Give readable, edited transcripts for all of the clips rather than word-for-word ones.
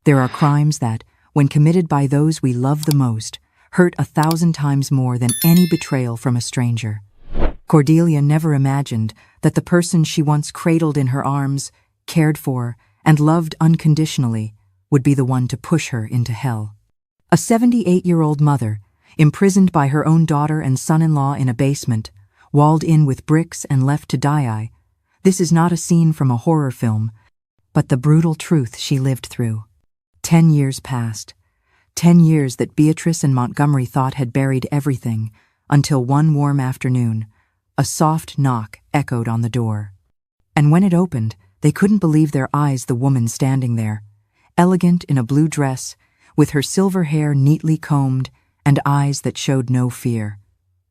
There are crimes that, when committed by those we love the most, hurt 1,000 times more than any betrayal from a stranger. Cordelia never imagined that the person she once cradled in her arms, cared for, and loved unconditionally would be the one to push her into hell. A 78-year-old mother, imprisoned by her own daughter and son-in-law in a basement, walled in with bricks and left to die. This is not a scene from a horror film, but the brutal truth she lived through. 10 years passed. 10 years that Beatrice and Montgomery thought had buried everything, until one warm afternoon, a soft knock echoed on the door. And when it opened, they couldn't believe their eyes. The woman standing there, elegant in a blue dress, with her silver hair neatly combed and eyes that showed no fear.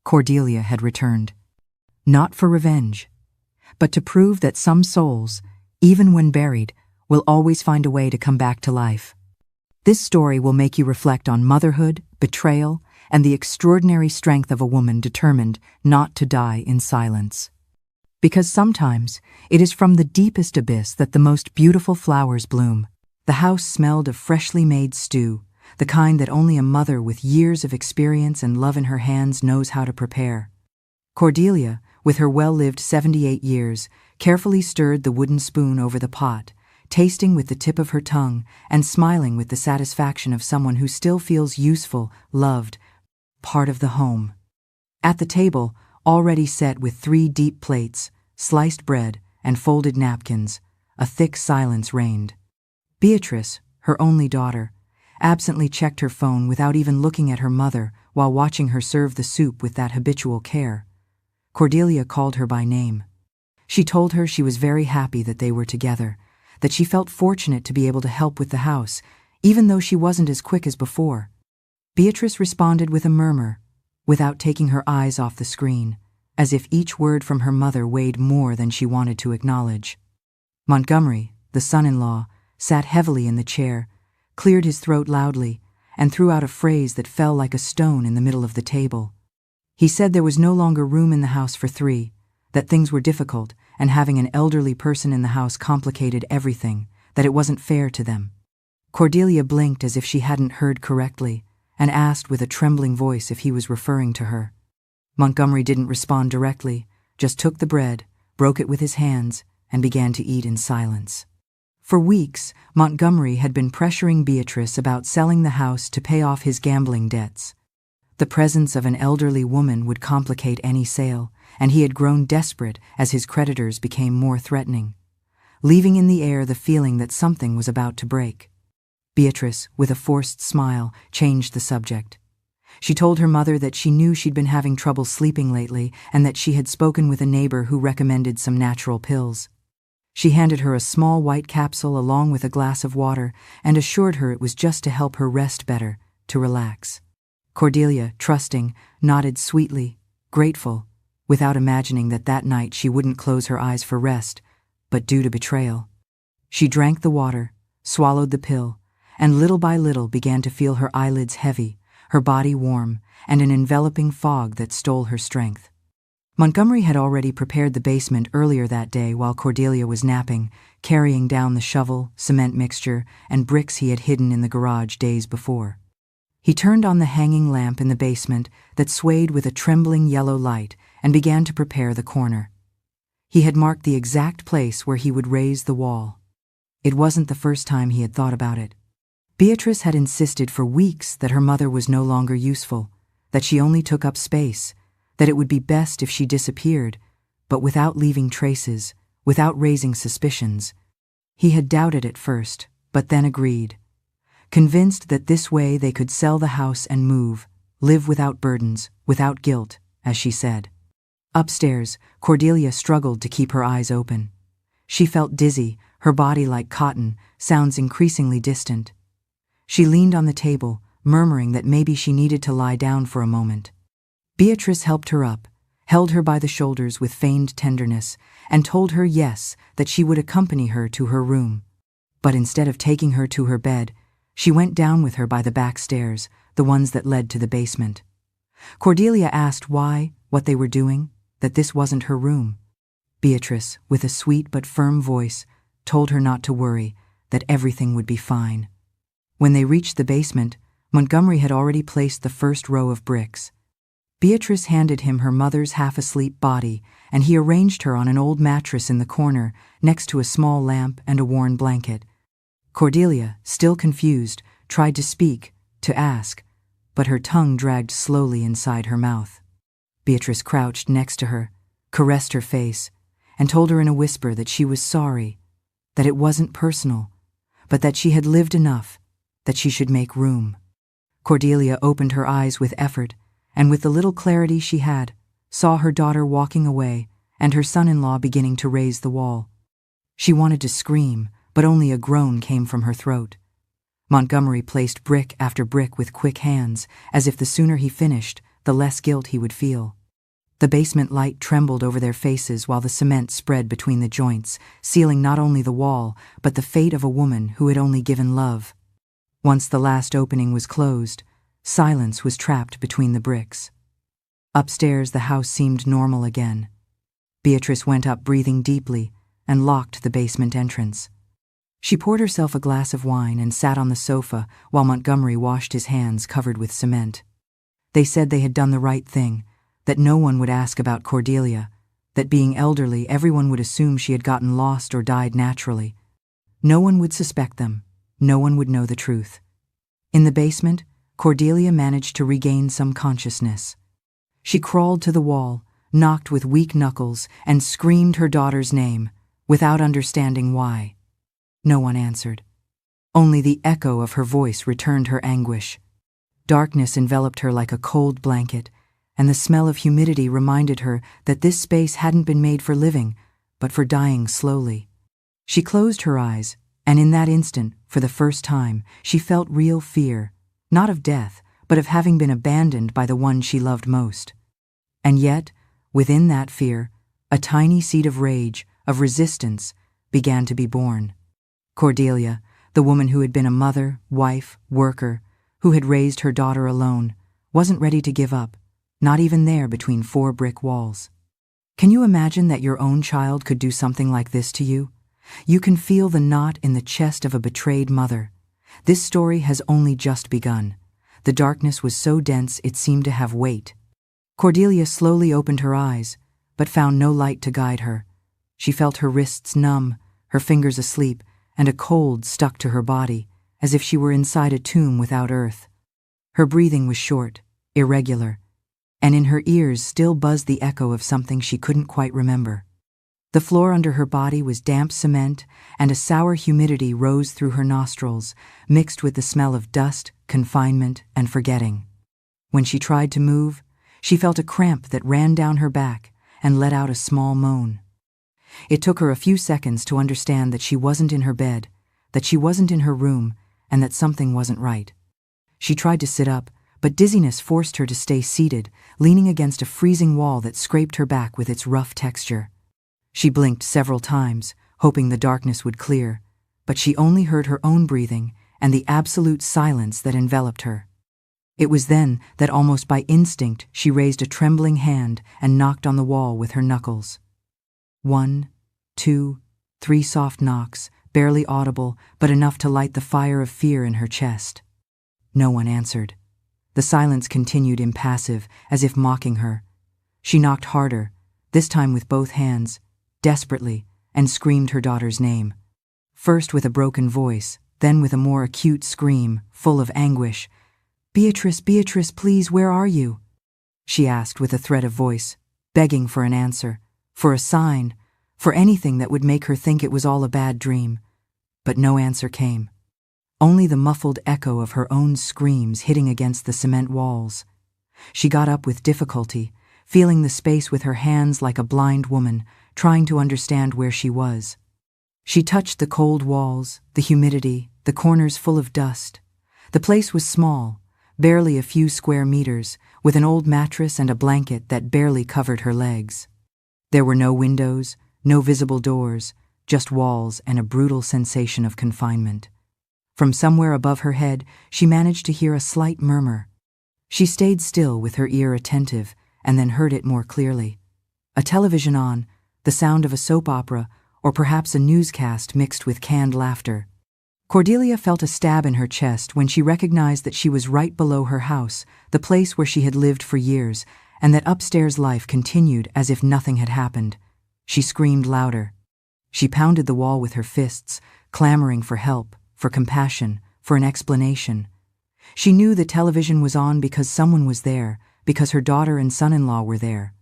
Cordelia had returned. Not for revenge, but to prove that some souls, even when buried, will always find a way to come back to life. This story will make you reflect on motherhood, betrayal, and the extraordinary strength of a woman determined not to die in silence. Because sometimes it is from the deepest abyss that the most beautiful flowers bloom. The house smelled of freshly made stew, the kind that only a mother with years of experience and love in her hands knows how to prepare. Cordelia, with her well-lived 78 years, carefully stirred the wooden spoon over the pot, tasting with the tip of her tongue and smiling with the satisfaction of someone who still feels useful, loved, part of the home. At the table, already set with 3 deep plates, sliced bread, and folded napkins, a thick silence reigned. Beatrice, her only daughter, absently checked her phone without even looking at her mother while watching her serve the soup with that habitual care. Cordelia called her by name. She told her she was very happy that they were together, that she felt fortunate to be able to help with the house, even though she wasn't as quick as before. Beatrice responded with a murmur, without taking her eyes off the screen, as if each word from her mother weighed more than she wanted to acknowledge. Montgomery, the son-in-law, sat heavily in the chair, cleared his throat loudly, and threw out a phrase that fell like a stone in the middle of the table. He said there was no longer room in the house for 3, that things were difficult, and having an elderly person in the house complicated everything, that it wasn't fair to them. Cordelia blinked as if she hadn't heard correctly, and asked with a trembling voice if he was referring to her. Montgomery didn't respond directly, just took the bread, broke it with his hands, and began to eat in silence. For weeks, Montgomery had been pressuring Beatrice about selling the house to pay off his gambling debts. The presence of an elderly woman would complicate any sale, and he had grown desperate as his creditors became more threatening, leaving in the air the feeling that something was about to break. Beatrice, with a forced smile, changed the subject. She told her mother that she knew she'd been having trouble sleeping lately and that she had spoken with a neighbor who recommended some natural pills. She handed her a small white capsule along with a glass of water and assured her it was just to help her rest better, to relax. Cordelia, trusting, nodded sweetly, grateful, without imagining that that night she wouldn't close her eyes for rest, but due to betrayal. She drank the water, swallowed the pill, and little by little began to feel her eyelids heavy, her body warm, and an enveloping fog that stole her strength. Montgomery had already prepared the basement earlier that day while Cordelia was napping, carrying down the shovel, cement mixture, and bricks he had hidden in the garage days before. He turned on the hanging lamp in the basement that swayed with a trembling yellow light and began to prepare the corner. He had marked the exact place where he would raise the wall. It wasn't the first time he had thought about it. Beatrice had insisted for weeks that her mother was no longer useful, that she only took up space, that it would be best if she disappeared, but without leaving traces, without raising suspicions. He had doubted at first, but then agreed, convinced that this way they could sell the house and move, live without burdens, without guilt, as she said. Upstairs, Cordelia struggled to keep her eyes open. She felt dizzy, her body like cotton, sounds increasingly distant. She leaned on the table, murmuring that maybe she needed to lie down for a moment. Beatrice helped her up, held her by the shoulders with feigned tenderness, and told her yes, that she would accompany her to her room. But instead of taking her to her bed, she went down with her by the back stairs, the ones that led to the basement. Cordelia asked why, what they were doing, that this wasn't her room. Beatrice, with a sweet but firm voice, told her not to worry, that everything would be fine. When they reached the basement, Montgomery had already placed the first row of bricks. Beatrice handed him her mother's half-asleep body, and he arranged her on an old mattress in the corner, next to a small lamp and a worn blanket. Cordelia, still confused, tried to speak, to ask, but her tongue dragged slowly inside her mouth. Beatrice crouched next to her, caressed her face, and told her in a whisper that she was sorry, that it wasn't personal, but that she had lived enough, that she should make room. Cordelia opened her eyes with effort, and with the little clarity she had, saw her daughter walking away and her son-in-law beginning to raise the wall. She wanted to scream, but only a groan came from her throat. Montgomery placed brick after brick with quick hands, as if the sooner he finished, the less guilt he would feel. The basement light trembled over their faces while the cement spread between the joints, sealing not only the wall, but the fate of a woman who had only given love. Once the last opening was closed, silence was trapped between the bricks. Upstairs, the house seemed normal again. Beatrice went up breathing deeply and locked the basement entrance. She poured herself a glass of wine and sat on the sofa while Montgomery washed his hands covered with cement. They said they had done the right thing, that no one would ask about Cordelia, that being elderly, everyone would assume she had gotten lost or died naturally. No one would suspect them. No one would know the truth. In the basement, Cordelia managed to regain some consciousness. She crawled to the wall, knocked with weak knuckles, and screamed her daughter's name, without understanding why. No one answered. Only the echo of her voice returned her anguish. Darkness enveloped her like a cold blanket, and the smell of humidity reminded her that this space hadn't been made for living, but for dying slowly. She closed her eyes, and in that instant, for the first time, she felt real fear, not of death, but of having been abandoned by the one she loved most. And yet, within that fear, a tiny seed of rage, of resistance, began to be born. Cordelia, the woman who had been a mother, wife, worker, who had raised her daughter alone, wasn't ready to give up, not even there between 4 brick walls. Can you imagine that your own child could do something like this to you? You can feel the knot in the chest of a betrayed mother. This story has only just begun. The darkness was so dense it seemed to have weight. Cordelia slowly opened her eyes, but found no light to guide her. She felt her wrists numb, her fingers asleep, and a cold stuck to her body, as if she were inside a tomb without earth. Her breathing was short, irregular, and in her ears still buzzed the echo of something she couldn't quite remember. The floor under her body was damp cement, and a sour humidity rose through her nostrils, mixed with the smell of dust, confinement, and forgetting. When she tried to move, she felt a cramp that ran down her back and let out a small moan. It took her a few seconds to understand that she wasn't in her bed, that she wasn't in her room, and that something wasn't right. She tried to sit up, but dizziness forced her to stay seated, leaning against a freezing wall that scraped her back with its rough texture. She blinked several times, hoping the darkness would clear, but she only heard her own breathing and the absolute silence that enveloped her. It was then that almost by instinct she raised a trembling hand and knocked on the wall with her knuckles. 1, 2, 3 soft knocks, barely audible, but enough to light the fire of fear in her chest. No one answered. The silence continued impassive, as if mocking her. She knocked harder, this time with both hands, desperately, and screamed her daughter's name. First with a broken voice, then with a more acute scream, full of anguish. "Beatrice, Beatrice, please, where are you?" she asked with a thread of voice, begging for an answer, for a sign, for anything that would make her think it was all a bad dream. But no answer came. Only the muffled echo of her own screams hitting against the cement walls. She got up with difficulty, feeling the space with her hands like a blind woman, trying to understand where she was. She touched the cold walls, the humidity, the corners full of dust. The place was small, barely a few square meters, with an old mattress and a blanket that barely covered her legs. There were no windows, no visible doors, just walls and a brutal sensation of confinement. From somewhere above her head, she managed to hear a slight murmur. She stayed still with her ear attentive, and then heard it more clearly. A television on, the sound of a soap opera, or perhaps a newscast mixed with canned laughter. Cordelia felt a stab in her chest when she recognized that she was right below her house, the place where she had lived for years, and that upstairs life continued as if nothing had happened. She screamed louder. She pounded the wall with her fists, clamoring for help, for compassion, for an explanation. She knew the television was on because someone was there, because her daughter and son-in-law were there.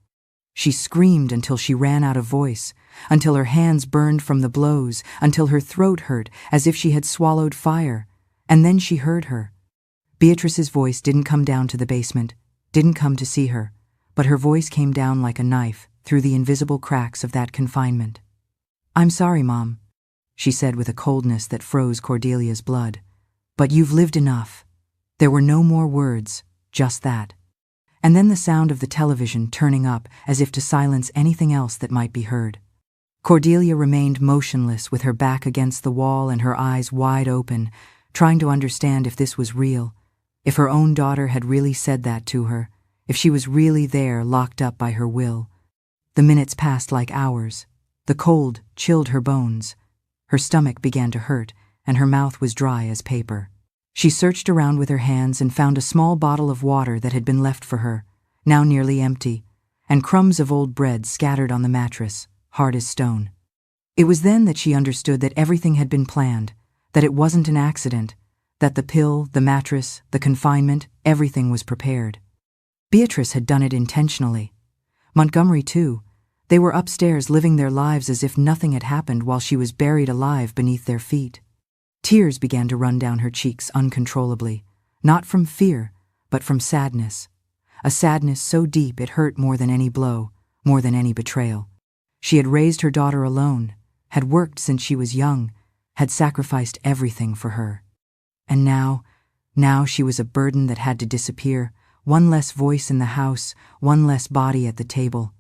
She screamed until she ran out of voice, until her hands burned from the blows, until her throat hurt as if she had swallowed fire. And then she heard her. Beatrice's voice didn't come down to the basement, didn't come to see her, but her voice came down like a knife through the invisible cracks of that confinement. "I'm sorry, Mom," she said with a coldness that froze Cordelia's blood. "But you've lived enough." There were no more words, just that. And then the sound of the television turning up as if to silence anything else that might be heard. Cordelia remained motionless with her back against the wall and her eyes wide open, trying to understand if this was real, if her own daughter had really said that to her, if she was really there locked up by her will. The minutes passed like hours. The cold chilled her bones. Her stomach began to hurt, and her mouth was dry as paper. She searched around with her hands and found a small bottle of water that had been left for her, now nearly empty, and crumbs of old bread scattered on the mattress, hard as stone. It was then that she understood that everything had been planned, that it wasn't an accident, that the pill, the mattress, the confinement, everything was prepared. Beatrice had done it intentionally. Montgomery, too. They were upstairs living their lives as if nothing had happened while she was buried alive beneath their feet. Tears began to run down her cheeks uncontrollably, not from fear, but from sadness. A sadness so deep it hurt more than any blow, more than any betrayal. She had raised her daughter alone, had worked since she was young, had sacrificed everything for her. And now she was a burden that had to disappear, one less voice in the house, one less body at the table.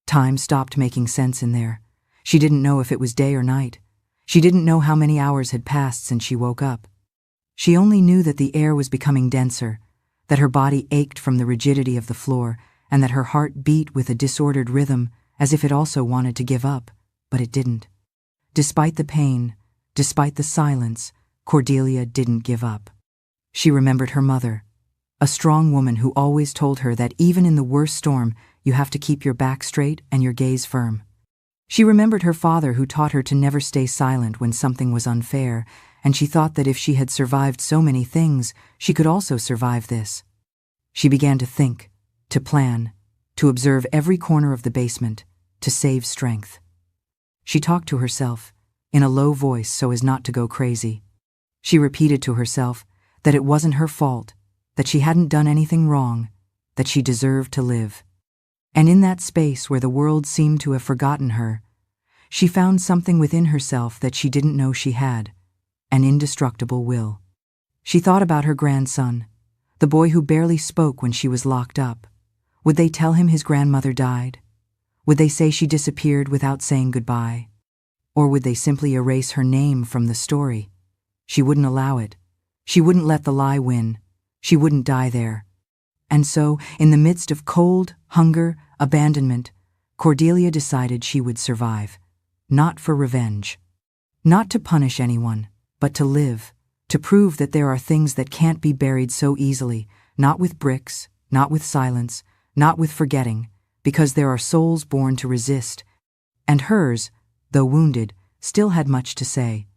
Time stopped making sense in there. She didn't know if it was day or night. She didn't know how many hours had passed since she woke up. She only knew that the air was becoming denser, that her body ached from the rigidity of the floor, and that her heart beat with a disordered rhythm as if it also wanted to give up, but it didn't. Despite the pain, despite the silence, Cordelia didn't give up. She remembered her mother, a strong woman who always told her that even in the worst storm, you have to keep your back straight and your gaze firm. She remembered her father who taught her to never stay silent when something was unfair, and she thought that if she had survived so many things, she could also survive this. She began to think, to plan, to observe every corner of the basement, to save strength. She talked to herself, in a low voice so as not to go crazy. She repeated to herself that it wasn't her fault, that she hadn't done anything wrong, that she deserved to live. And in that space where the world seemed to have forgotten her, she found something within herself that she didn't know she had, an indestructible will. She thought about her grandson, the boy who barely spoke when she was locked up. Would they tell him his grandmother died? Would they say she disappeared without saying goodbye? Or would they simply erase her name from the story? She wouldn't allow it. She wouldn't let the lie win. She wouldn't die there. And so, in the midst of cold, hunger, abandonment, Cordelia decided she would survive. Not for revenge. Not to punish anyone, but to live, to prove that there are things that can't be buried so easily, not with bricks, not with silence, not with forgetting, because there are souls born to resist. And hers, though wounded, still had much to say.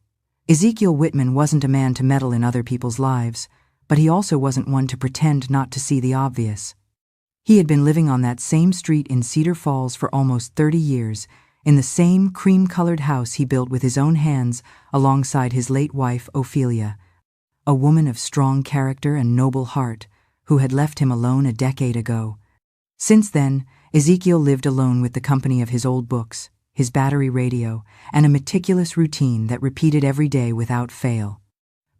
Ezekiel Whitman wasn't a man to meddle in other people's lives, but he also wasn't one to pretend not to see the obvious. He had been living on that same street in Cedar Falls for almost 30 years, in the same cream-colored house he built with his own hands alongside his late wife, Ophelia, a woman of strong character and noble heart, who had left him alone a decade ago. Since then, Ezekiel lived alone with the company of his old books, his battery radio, and a meticulous routine that repeated every day without fail.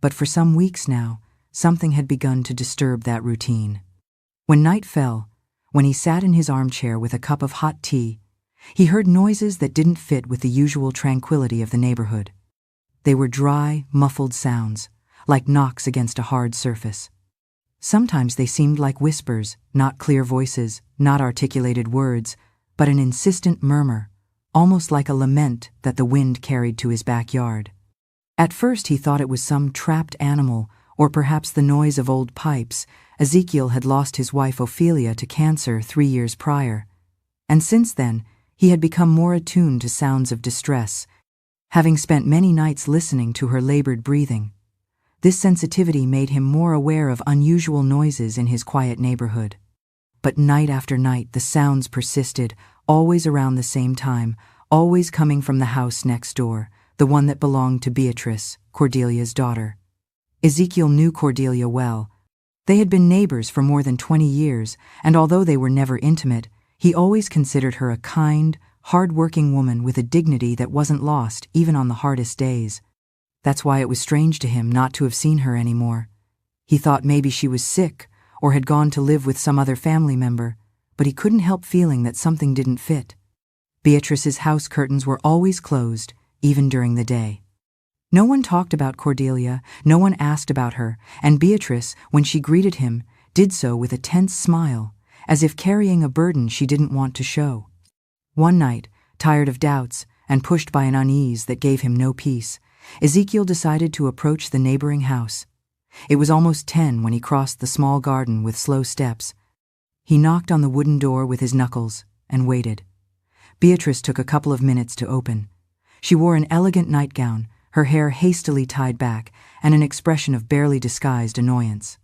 But for some weeks now, something had begun to disturb that routine. When night fell, when he sat in his armchair with a cup of hot tea, he heard noises that didn't fit with the usual tranquility of the neighborhood. They were dry, muffled sounds, like knocks against a hard surface. Sometimes they seemed like whispers, not clear voices, not articulated words, but an insistent murmur, almost like a lament that the wind carried to his backyard. At first he thought it was some trapped animal, or perhaps the noise of old pipes. Ezekiel had lost his wife Ophelia to cancer 3 years prior, and since then he had become more attuned to sounds of distress, having spent many nights listening to her labored breathing. This sensitivity made him more aware of unusual noises in his quiet neighborhood. But night after night the sounds persisted, always around the same time, always coming from the house next door, the one that belonged to Beatrice, Cordelia's daughter. Ezekiel knew Cordelia well. They had been neighbors for more than 20 years, and although they were never intimate, he always considered her a kind, hard-working woman with a dignity that wasn't lost even on the hardest days. That's why it was strange to him not to have seen her anymore. He thought maybe she was sick or had gone to live with some other family member, but he couldn't help feeling that something didn't fit. Beatrice's house curtains were always closed, even during the day. No one talked about Cordelia, no one asked about her, and Beatrice, when she greeted him, did so with a tense smile, as if carrying a burden she didn't want to show. One night, tired of doubts and pushed by an unease that gave him no peace, Ezekiel decided to approach the neighboring house. It was almost 10 when he crossed the small garden with slow steps. He knocked on the wooden door with his knuckles and waited. Beatrice took a couple of minutes to open. She wore an elegant nightgown, her hair hastily tied back, and an expression of barely disguised annoyance.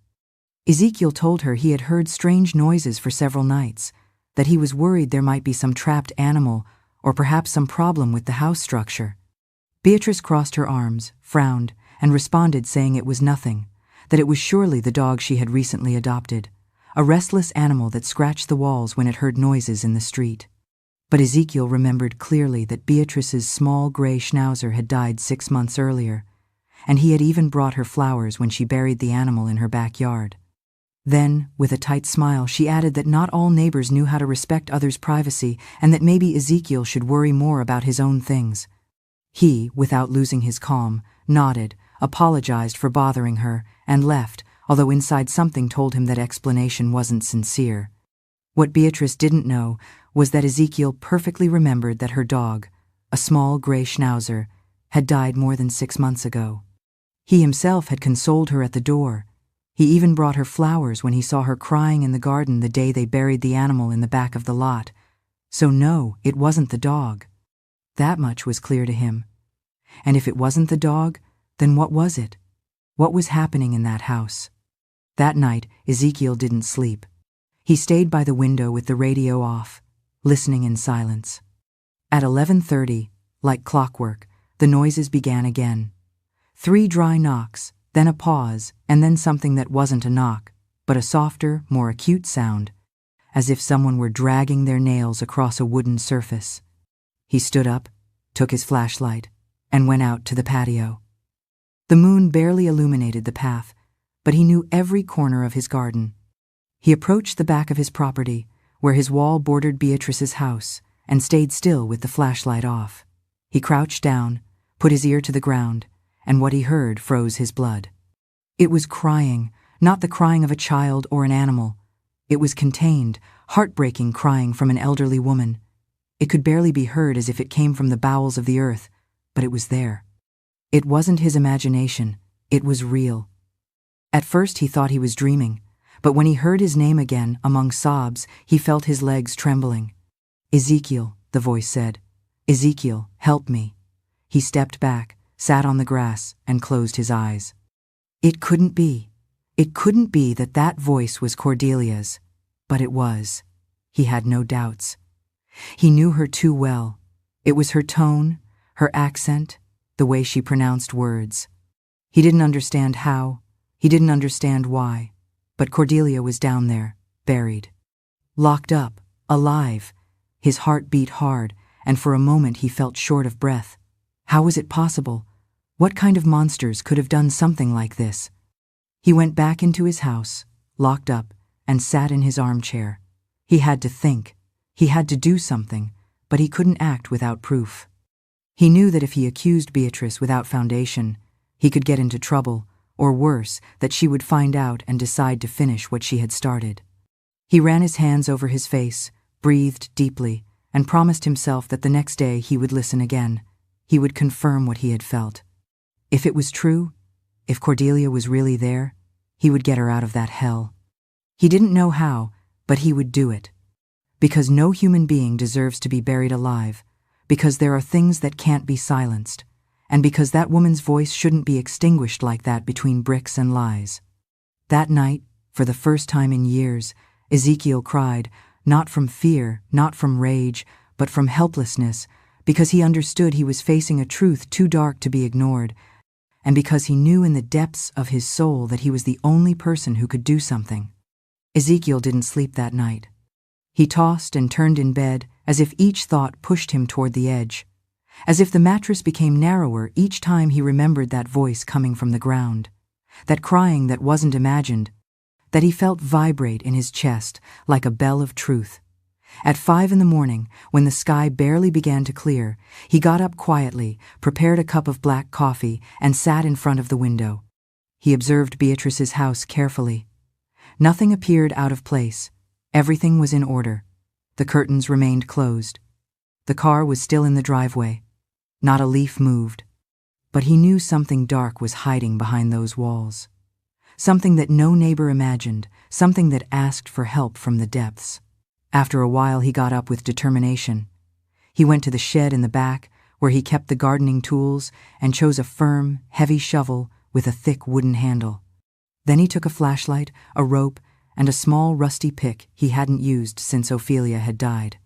Ezekiel told her he had heard strange noises for several nights, that he was worried there might be some trapped animal or perhaps some problem with the house structure. Beatrice crossed her arms, frowned, and responded saying it was nothing, that it was surely the dog she had recently adopted, a restless animal that scratched the walls when it heard noises in the street. But Ezekiel remembered clearly that Beatrice's small gray schnauzer had died 6 months earlier, and he had even brought her flowers when she buried the animal in her backyard. Then, with a tight smile, she added that not all neighbors knew how to respect others' privacy and that maybe Ezekiel should worry more about his own things. He, without losing his calm, nodded, apologized for bothering her, and left, although inside something told him that explanation wasn't sincere. What Beatrice didn't know was that Ezekiel perfectly remembered that her dog, a small gray schnauzer, had died more than 6 months ago. He himself had consoled her at the door. He even brought her flowers when he saw her crying in the garden the day they buried the animal in the back of the lot. So no, it wasn't the dog. That much was clear to him. And if it wasn't the dog, then what was it? What was happening in that house? That night, Ezekiel didn't sleep. He stayed by the window with the radio off, listening in silence. At 11:30, like clockwork, the noises began again. 3 dry knocks, then a pause, and then something that wasn't a knock, but a softer, more acute sound, as if someone were dragging their nails across a wooden surface. He stood up, took his flashlight, and went out to the patio. The moon barely illuminated the path, but he knew every corner of his garden. He approached the back of his property, where his wall bordered Beatrice's house, and stayed still with the flashlight off. He crouched down, put his ear to the ground, and what he heard froze his blood. It was crying, not the crying of a child or an animal. It was contained, heartbreaking crying from an elderly woman. It could barely be heard as if it came from the bowels of the earth, but it was there. It wasn't his imagination, it was real. At first he thought he was dreaming, but when he heard his name again among sobs, he felt his legs trembling. "Ezekiel," the voice said. "Ezekiel, help me." He stepped back, sat on the grass, and closed his eyes. It couldn't be. It couldn't be that that voice was Cordelia's, but it was. He had no doubts. He knew her too well. It was her tone, her accent, the way she pronounced words. He didn't understand how, he didn't understand why, but Cordelia was down there, buried. Locked up, alive. His heart beat hard, and for a moment he felt short of breath. How was it possible? What kind of monsters could have done something like this? He went back into his house, locked up, and sat in his armchair. He had to think. He had to do something, but he couldn't act without proof. He knew that if he accused Beatrice without foundation, he could get into trouble, or worse, that she would find out and decide to finish what she had started. He ran his hands over his face, breathed deeply, and promised himself that the next day he would listen again. He would confirm what he had felt. If it was true, if Cordelia was really there, he would get her out of that hell. He didn't know how, but he would do it. Because no human being deserves to be buried alive, because there are things that can't be silenced, and because that woman's voice shouldn't be extinguished like that between bricks and lies. That night, for the first time in years, Ezekiel cried, not from fear, not from rage, but from helplessness, because he understood he was facing a truth too dark to be ignored, and because he knew in the depths of his soul that he was the only person who could do something. Ezekiel didn't sleep that night. He tossed and turned in bed as if each thought pushed him toward the edge, as if the mattress became narrower each time he remembered that voice coming from the ground, that crying that wasn't imagined, that he felt vibrate in his chest like a bell of truth. At 5 a.m, when the sky barely began to clear, he got up quietly, prepared a cup of black coffee, and sat in front of the window. He observed Beatrice's house carefully. Nothing appeared out of place. Everything was in order. The curtains remained closed. The car was still in the driveway. Not a leaf moved. But he knew something dark was hiding behind those walls. Something that no neighbor imagined, something that asked for help from the depths. After a while, he got up with determination. He went to the shed in the back, where he kept the gardening tools, and chose a firm, heavy shovel with a thick wooden handle. Then he took a flashlight, a rope, and a small rusty pick he hadn't used since Ophelia had died.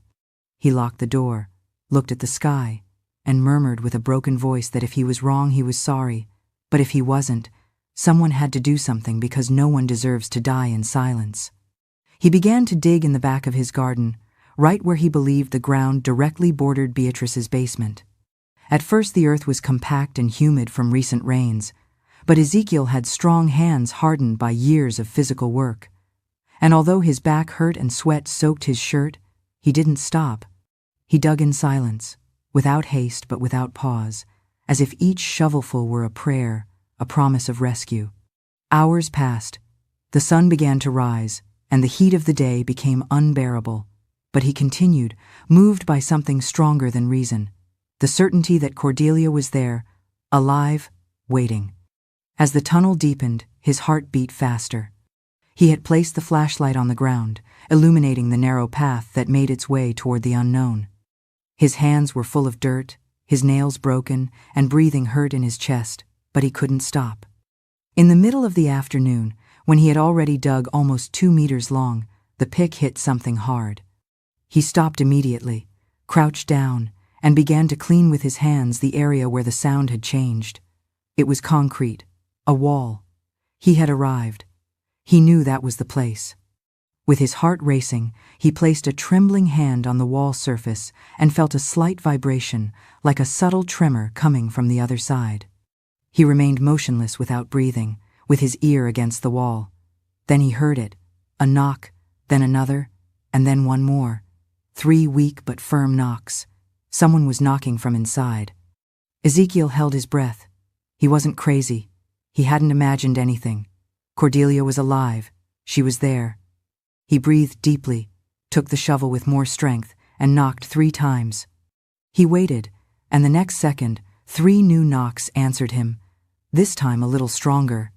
He locked the door, looked at the sky, and murmured with a broken voice that if he was wrong, he was sorry, but if he wasn't, someone had to do something because no one deserves to die in silence. He began to dig in the back of his garden, right where he believed the ground directly bordered Beatrice's basement. At first the earth was compact and humid from recent rains, but Ezekiel had strong hands hardened by years of physical work. And although his back hurt and sweat soaked his shirt, he didn't stop. He dug in silence, without haste but without pause, as if each shovelful were a prayer, a promise of rescue. Hours passed. The sun began to rise, and the heat of the day became unbearable. But he continued, moved by something stronger than reason, the certainty that Cordelia was there, alive, waiting. As the tunnel deepened, his heart beat faster. He had placed the flashlight on the ground, illuminating the narrow path that made its way toward the unknown. His hands were full of dirt, his nails broken, and breathing hurt in his chest, but he couldn't stop. In the middle of the afternoon, when he had already dug almost 2 meters long, the pick hit something hard. He stopped immediately, crouched down, and began to clean with his hands the area where the sound had changed. It was concrete, a wall. He had arrived. He knew that was the place. With his heart racing, he placed a trembling hand on the wall surface and felt a slight vibration, like a subtle tremor coming from the other side. He remained motionless without breathing, with his ear against the wall. Then he heard it, a knock, then another, and then one more. 3 weak but firm knocks. Someone was knocking from inside. Ezekiel held his breath. He wasn't crazy. He hadn't imagined anything. Cordelia was alive. She was there. He breathed deeply, took the shovel with more strength, and knocked 3 times. He waited, and the next second, 3 new knocks answered him, this time a little stronger.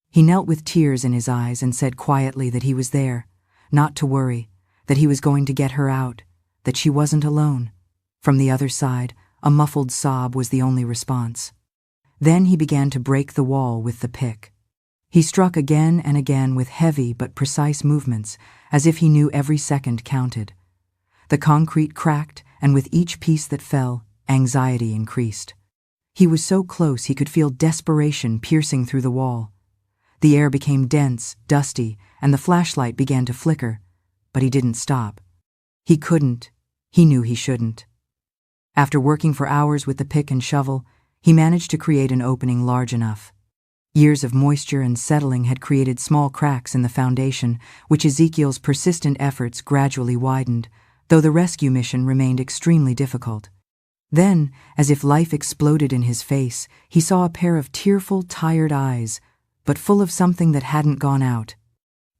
He knelt with tears in his eyes and said quietly that he was there, not to worry, that he was going to get her out, that she wasn't alone. From the other side, a muffled sob was the only response. Then he began to break the wall with the pick. He struck again and again with heavy but precise movements, as if he knew every second counted. The concrete cracked, and with each piece that fell, anxiety increased. He was so close he could feel desperation piercing through the wall. The air became dense, dusty, and the flashlight began to flicker, but he didn't stop. He couldn't. He knew he shouldn't. After working for hours with the pick and shovel, he managed to create an opening large enough. Years of moisture and settling had created small cracks in the foundation, which Ezekiel's persistent efforts gradually widened, though the rescue mission remained extremely difficult. Then, as if life exploded in his face, he saw a pair of tearful, tired eyes, but full of something that hadn't gone out.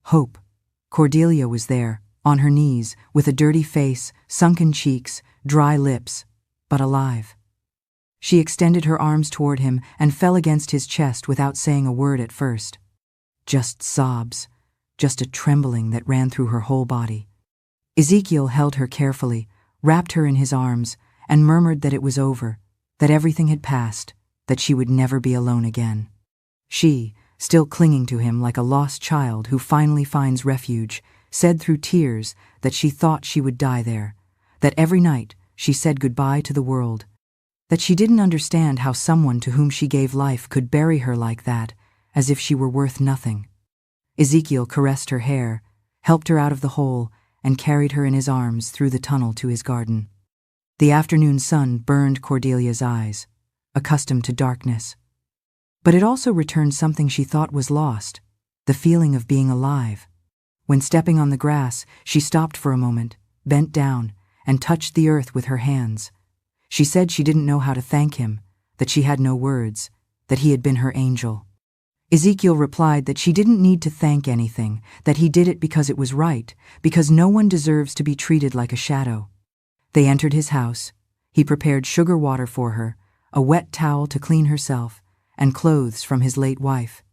Hope. Cordelia was there, on her knees, with a dirty face, sunken cheeks, dry lips, but alive. She extended her arms toward him and fell against his chest without saying a word at first. Just sobs, just a trembling that ran through her whole body. Ezekiel held her carefully, wrapped her in his arms, and murmured that it was over, that everything had passed, that she would never be alone again. She, still clinging to him like a lost child who finally finds refuge, said through tears that she thought she would die there, that every night she said goodbye to the world, that she didn't understand how someone to whom she gave life could bury her like that, as if she were worth nothing. Ezekiel caressed her hair, helped her out of the hole, and carried her in his arms through the tunnel to his garden. The afternoon sun burned Cordelia's eyes, accustomed to darkness. But it also returned something she thought was lost, the feeling of being alive. When stepping on the grass, she stopped for a moment, bent down, and touched the earth with her hands. She said she didn't know how to thank him, that she had no words, that he had been her angel. Ezekiel replied that she didn't need to thank anything, that he did it because it was right, because no one deserves to be treated like a shadow. They entered his house. He prepared sugar water for her, a wet towel to clean herself, and clothes from his late wife.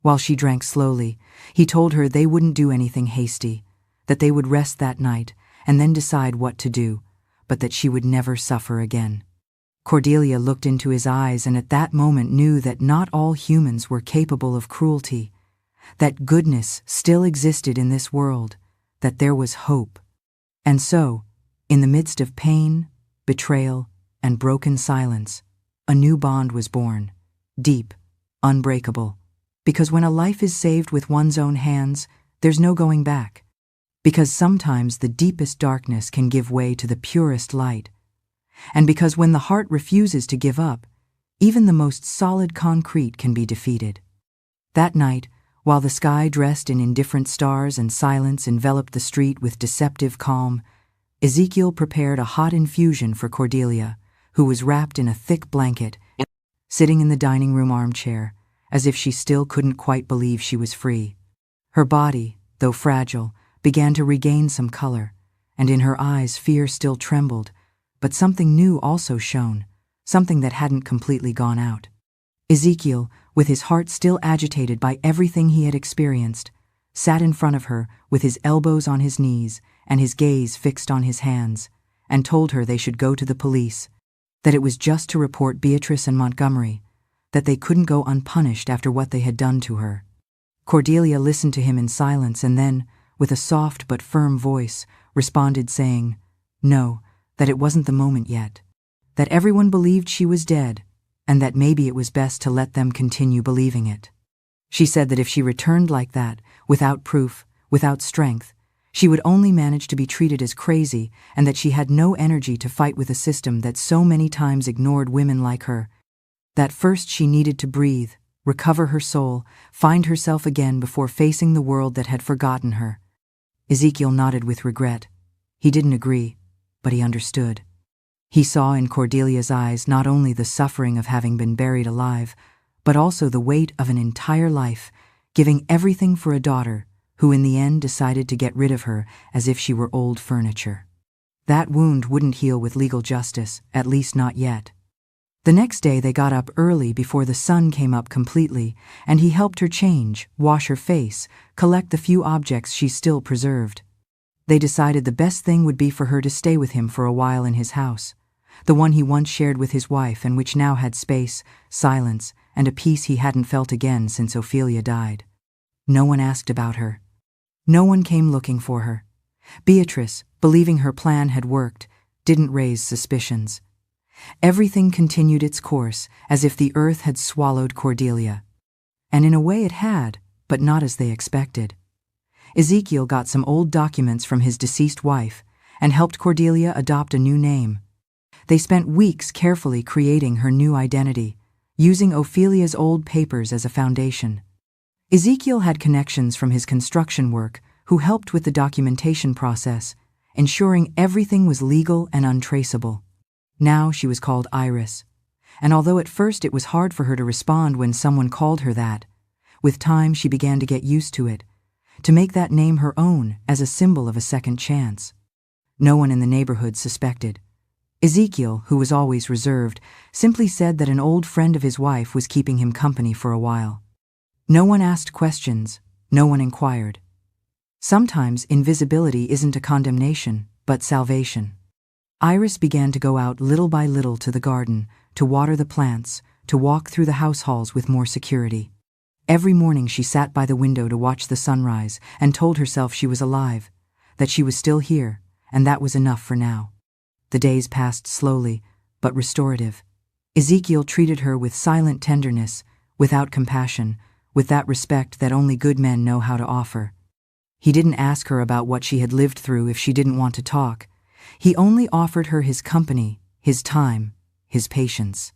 While she drank slowly, he told her they wouldn't do anything hasty, that they would rest that night and then decide what to do, but that she would never suffer again. Cordelia looked into his eyes and at that moment knew that not all humans were capable of cruelty, that goodness still existed in this world, that there was hope. And so, in the midst of pain, betrayal, and broken silence, a new bond was born, deep, unbreakable. Because when a life is saved with one's own hands, there's no going back. Because sometimes the deepest darkness can give way to the purest light. And because when the heart refuses to give up, even the most solid concrete can be defeated. That night, while the sky dressed in indifferent stars and silence enveloped the street with deceptive calm, Ezekiel prepared a hot infusion for Cordelia, who was wrapped in a thick blanket, sitting in the dining room armchair, as if she still couldn't quite believe she was free. Her body, though fragile, began to regain some color, and in her eyes fear still trembled, but something new also shone, something that hadn't completely gone out. Ezekiel, with his heart still agitated by everything he had experienced, sat in front of her with his elbows on his knees and his gaze fixed on his hands, and told her they should go to the police, that it was just to report Beatrice and Montgomery, that they couldn't go unpunished after what they had done to her. Cordelia listened to him in silence and then, with a soft but firm voice, responded saying, no, that it wasn't the moment yet, that everyone believed she was dead, and that maybe it was best to let them continue believing it. She said that if she returned like that, without proof, without strength, she would only manage to be treated as crazy, and that she had no energy to fight with a system that so many times ignored women like her, that first she needed to breathe, recover her soul, find herself again before facing the world that had forgotten her. Ezekiel nodded with regret. He didn't agree, but he understood. He saw in Cordelia's eyes not only the suffering of having been buried alive, but also the weight of an entire life, giving everything for a daughter, who in the end decided to get rid of her as if she were old furniture. That wound wouldn't heal with legal justice, at least not yet. The next day they got up early before the sun came up completely, and he helped her change, wash her face, collect the few objects she still preserved. They decided the best thing would be for her to stay with him for a while in his house, the one he once shared with his wife and which now had space, silence, and a peace he hadn't felt again since Ophelia died. No one asked about her. No one came looking for her. Beatrice, believing her plan had worked, didn't raise suspicions. Everything continued its course, as if the earth had swallowed Cordelia. And in a way it had, but not as they expected. Ezekiel got some old documents from his deceased wife and helped Cordelia adopt a new name. They spent weeks carefully creating her new identity, using Ophelia's old papers as a foundation. Ezekiel had connections from his construction work who helped with the documentation process, ensuring everything was legal and untraceable. Now she was called Iris, and although at first it was hard for her to respond when someone called her that, with time she began to get used to it, to make that name her own as a symbol of a second chance. No one in the neighborhood suspected. Ezekiel, who was always reserved, simply said that an old friend of his wife was keeping him company for a while. No one asked questions, no one inquired. Sometimes invisibility isn't a condemnation, but salvation. Iris began to go out little by little to the garden, to water the plants, to walk through the house halls with more security. Every morning she sat by the window to watch the sunrise and told herself she was alive, that she was still here, and that was enough for now. The days passed slowly, but restorative. Ezekiel treated her with silent tenderness, without compassion, with that respect that only good men know how to offer. He didn't ask her about what she had lived through if she didn't want to talk. He only offered her his company, his time, his patience.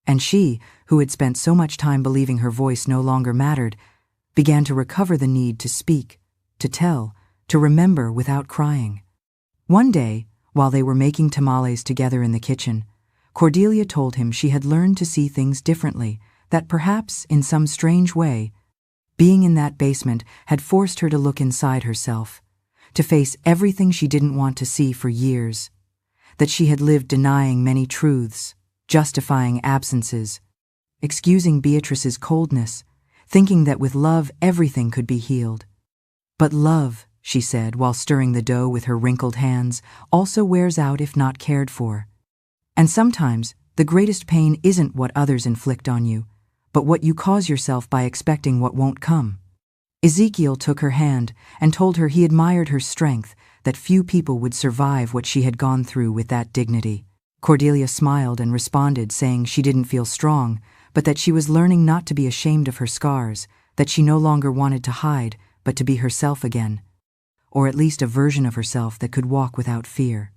And she, who had spent so much time believing her voice no longer mattered, began to recover the need to speak, to tell, to remember without crying. One day, while they were making tamales together in the kitchen, Cordelia told him she had learned to see things differently, that perhaps, in some strange way, being in that basement had forced her to look inside herself, to face everything she didn't want to see for years, that she had lived denying many truths, justifying absences, excusing Beatrice's coldness, thinking that with love everything could be healed. But love, she said while stirring the dough with her wrinkled hands, also wears out if not cared for. And sometimes the greatest pain isn't what others inflict on you, but what you cause yourself by expecting what won't come. Ezekiel took her hand and told her he admired her strength, that few people would survive what she had gone through with that dignity. Cordelia smiled and responded, saying she didn't feel strong, but that she was learning not to be ashamed of her scars, that she no longer wanted to hide, but to be herself again, or at least a version of herself that could walk without fear.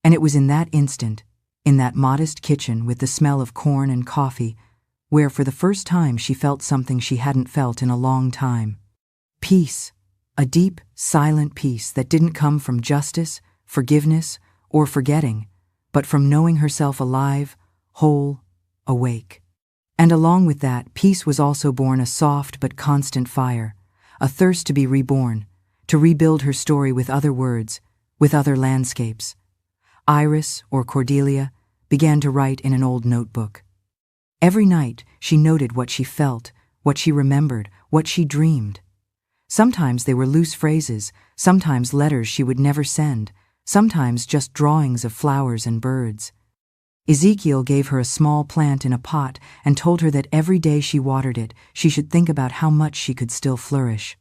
And it was in that instant, in that modest kitchen with the smell of corn and coffee, where for the first time she felt something she hadn't felt in a long time. Peace, a deep, silent peace that didn't come from justice, forgiveness, or forgetting, but from knowing herself alive, whole, awake. And along with that, peace was also born a soft but constant fire, a thirst to be reborn, to rebuild her story with other words, with other landscapes. Iris, or Cordelia, began to write in an old notebook. Every night she noted what she felt, what she remembered, what she dreamed. Sometimes they were loose phrases, sometimes letters she would never send, sometimes just drawings of flowers and birds. Ezekiel gave her a small plant in a pot and told her that every day she watered it, she should think about how much she could still flourish.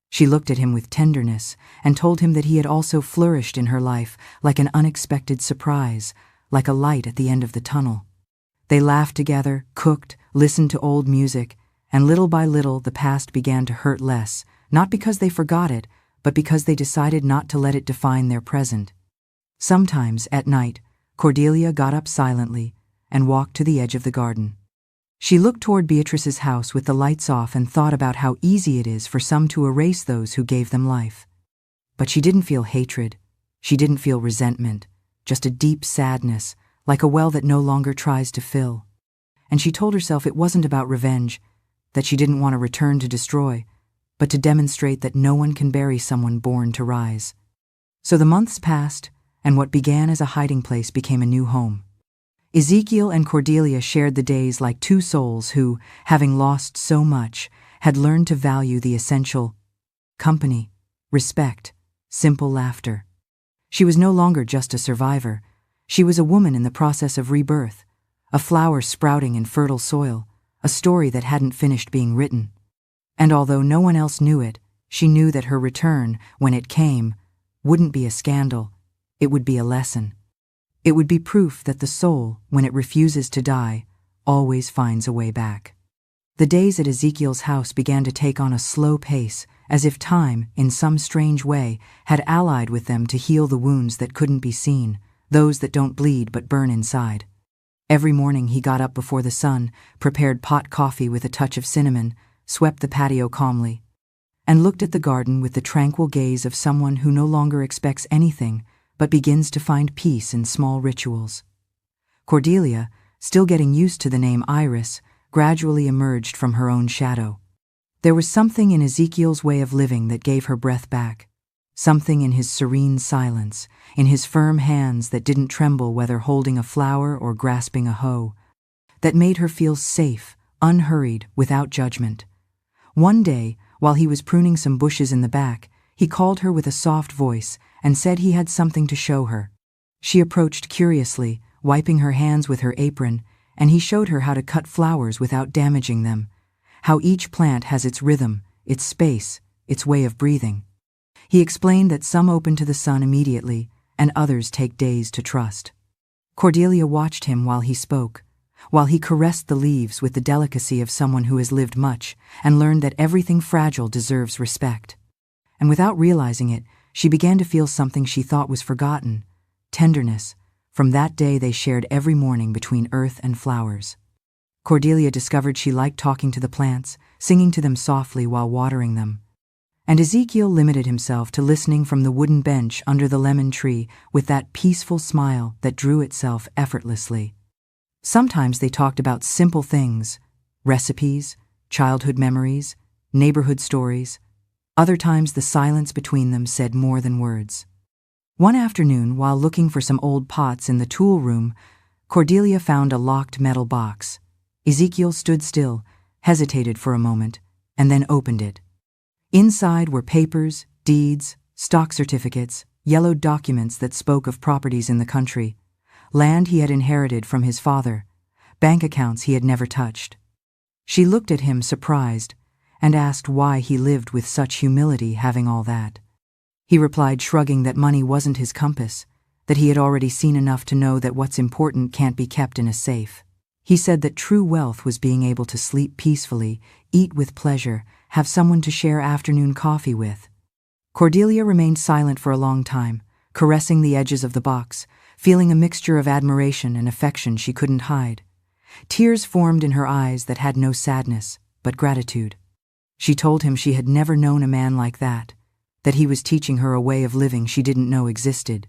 She looked at him with tenderness and told him that he had also flourished in her life, like an unexpected surprise, like a light at the end of the tunnel. They laughed together, cooked, listened to old music, and little by little the past began to hurt less, not because they forgot it, but because they decided not to let it define their present. Sometimes, at night, Cordelia got up silently and walked to the edge of the garden. She looked toward Beatrice's house with the lights off and thought about how easy it is for some to erase those who gave them life. But she didn't feel hatred. She didn't feel resentment, just a deep sadness, like a well that no longer tries to fill. And she told herself it wasn't about revenge, that she didn't want to return to destroy, but to demonstrate that no one can bury someone born to rise. So the months passed, and what began as a hiding place became a new home. Ezekiel and Cordelia shared the days like two souls who, having lost so much, had learned to value the essential: company, respect, simple laughter. She was no longer just a survivor. She was a woman in the process of rebirth, a flower sprouting in fertile soil, a story that hadn't finished being written. And although no one else knew it, she knew that her return, when it came, wouldn't be a scandal. It would be a lesson. It would be proof that the soul, when it refuses to die, always finds a way back. The days at Ezekiel's house began to take on a slow pace, as if time, in some strange way, had allied with them to heal the wounds that couldn't be seen, those that don't bleed but burn inside. Every morning he got up before the sun, prepared pot coffee with a touch of cinnamon, swept the patio calmly, and looked at the garden with the tranquil gaze of someone who no longer expects anything but begins to find peace in small rituals. Cordelia, still getting used to the name Iris, gradually emerged from her own shadow. There was something in Ezekiel's way of living that gave her breath back, something in his serene silence, in his firm hands that didn't tremble whether holding a flower or grasping a hoe, that made her feel safe, unhurried, without judgment. One day, while he was pruning some bushes in the back, he called her with a soft voice and said he had something to show her. She approached curiously, wiping her hands with her apron, and he showed her how to cut flowers without damaging them, how each plant has its rhythm, its space, its way of breathing. He explained that some open to the sun immediately, and others take days to trust. Cordelia watched him while he spoke, while he caressed the leaves with the delicacy of someone who has lived much and learned that everything fragile deserves respect. And without realizing it, she began to feel something she thought was forgotten: tenderness. From that day they shared every morning between earth and flowers. Cordelia discovered she liked talking to the plants, singing to them softly while watering them. And Ezekiel limited himself to listening from the wooden bench under the lemon tree with that peaceful smile that drew itself effortlessly. Sometimes they talked about simple things: recipes, childhood memories, neighborhood stories. Other times the silence between them said more than words. One afternoon, while looking for some old pots in the tool room, Cordelia found a locked metal box. Ezekiel stood still, hesitated for a moment, and then opened it. Inside were papers, deeds, stock certificates, yellowed documents that spoke of properties in the country, land he had inherited from his father, bank accounts he had never touched. She looked at him surprised and asked why he lived with such humility having all that. He replied, shrugging, that money wasn't his compass, that he had already seen enough to know that what's important can't be kept in a safe. He said that true wealth was being able to sleep peacefully, eat with pleasure, have someone to share afternoon coffee with. Cordelia remained silent for a long time, caressing the edges of the box, feeling a mixture of admiration and affection she couldn't hide. Tears formed in her eyes that had no sadness, but gratitude. She told him she had never known a man like that he was teaching her a way of living she didn't know existed,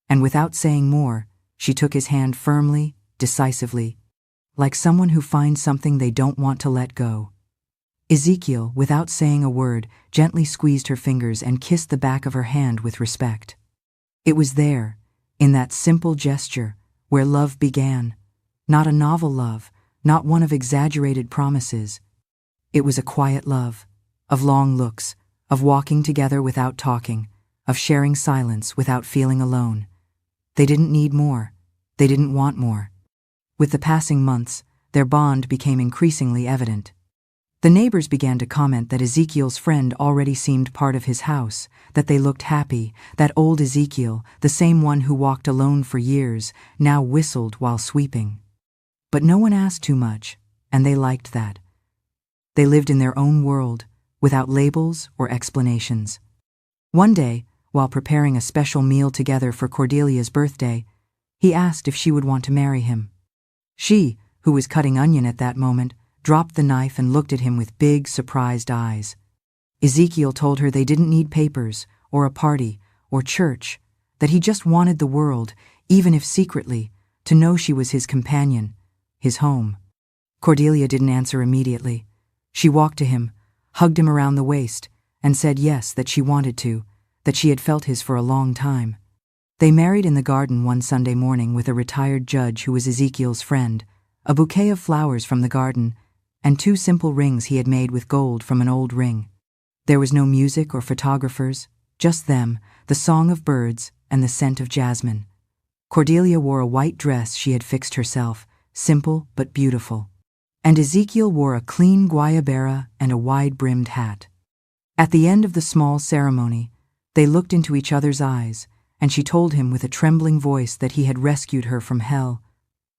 and without saying more, she took his hand firmly, decisively, like someone who finds something they don't want to let go. Ezekiel, without saying a word, gently squeezed her fingers and kissed the back of her hand with respect. It was there, in that simple gesture, where love began. Not a novel love, not one of exaggerated promises. It was a quiet love, of long looks, of walking together without talking, of sharing silence without feeling alone. They didn't need more. They didn't want more. With the passing months, their bond became increasingly evident. The neighbors began to comment that Ezekiel's friend already seemed part of his house, that they looked happy, that old Ezekiel, the same one who walked alone for years, now whistled while sweeping. But no one asked too much, and they liked that. They lived in their own world, without labels or explanations. One day, while preparing a special meal together for Cordelia's birthday, he asked if she would want to marry him. She, who was cutting onion at that moment, dropped the knife and looked at him with big, surprised eyes. Ezekiel told her they didn't need papers, or a party, or church, that he just wanted the world, even if secretly, to know she was his companion, his home. Cordelia didn't answer immediately. She walked to him, hugged him around the waist, and said yes, that she wanted to, that she had felt his for a long time. They married in the garden one Sunday morning with a retired judge who was Ezekiel's friend, a bouquet of flowers from the garden, and 2 simple rings he had made with gold from an old ring. There was no music or photographers, just them, the song of birds, and the scent of jasmine. Cordelia wore a white dress she had fixed herself, simple but beautiful, and Ezekiel wore a clean guayabera and a wide-brimmed hat. At the end of the small ceremony, they looked into each other's eyes, and she told him with a trembling voice that he had rescued her from hell,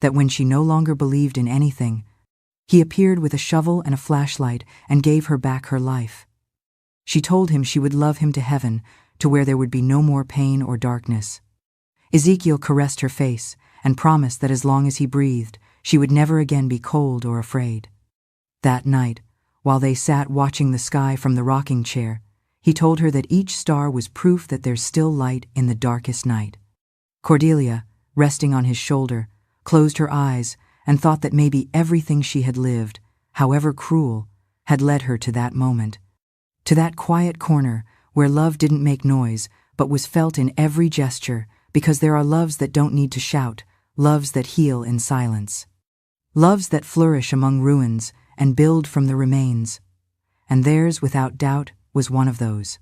that when she no longer believed in anything, he appeared with a shovel and a flashlight and gave her back her life. She told him she would love him to heaven, to where there would be no more pain or darkness. Ezekiel caressed her face and promised that as long as he breathed, she would never again be cold or afraid. That night, while they sat watching the sky from the rocking chair, he told her that each star was proof that there's still light in the darkest night. Cordelia, resting on his shoulder, closed her eyes and thought that maybe everything she had lived, however cruel, had led her to that moment, to that quiet corner where love didn't make noise but was felt in every gesture, because there are loves that don't need to shout, loves that heal in silence. Loves that flourish among ruins and build from the remains. And theirs, without doubt, was one of those.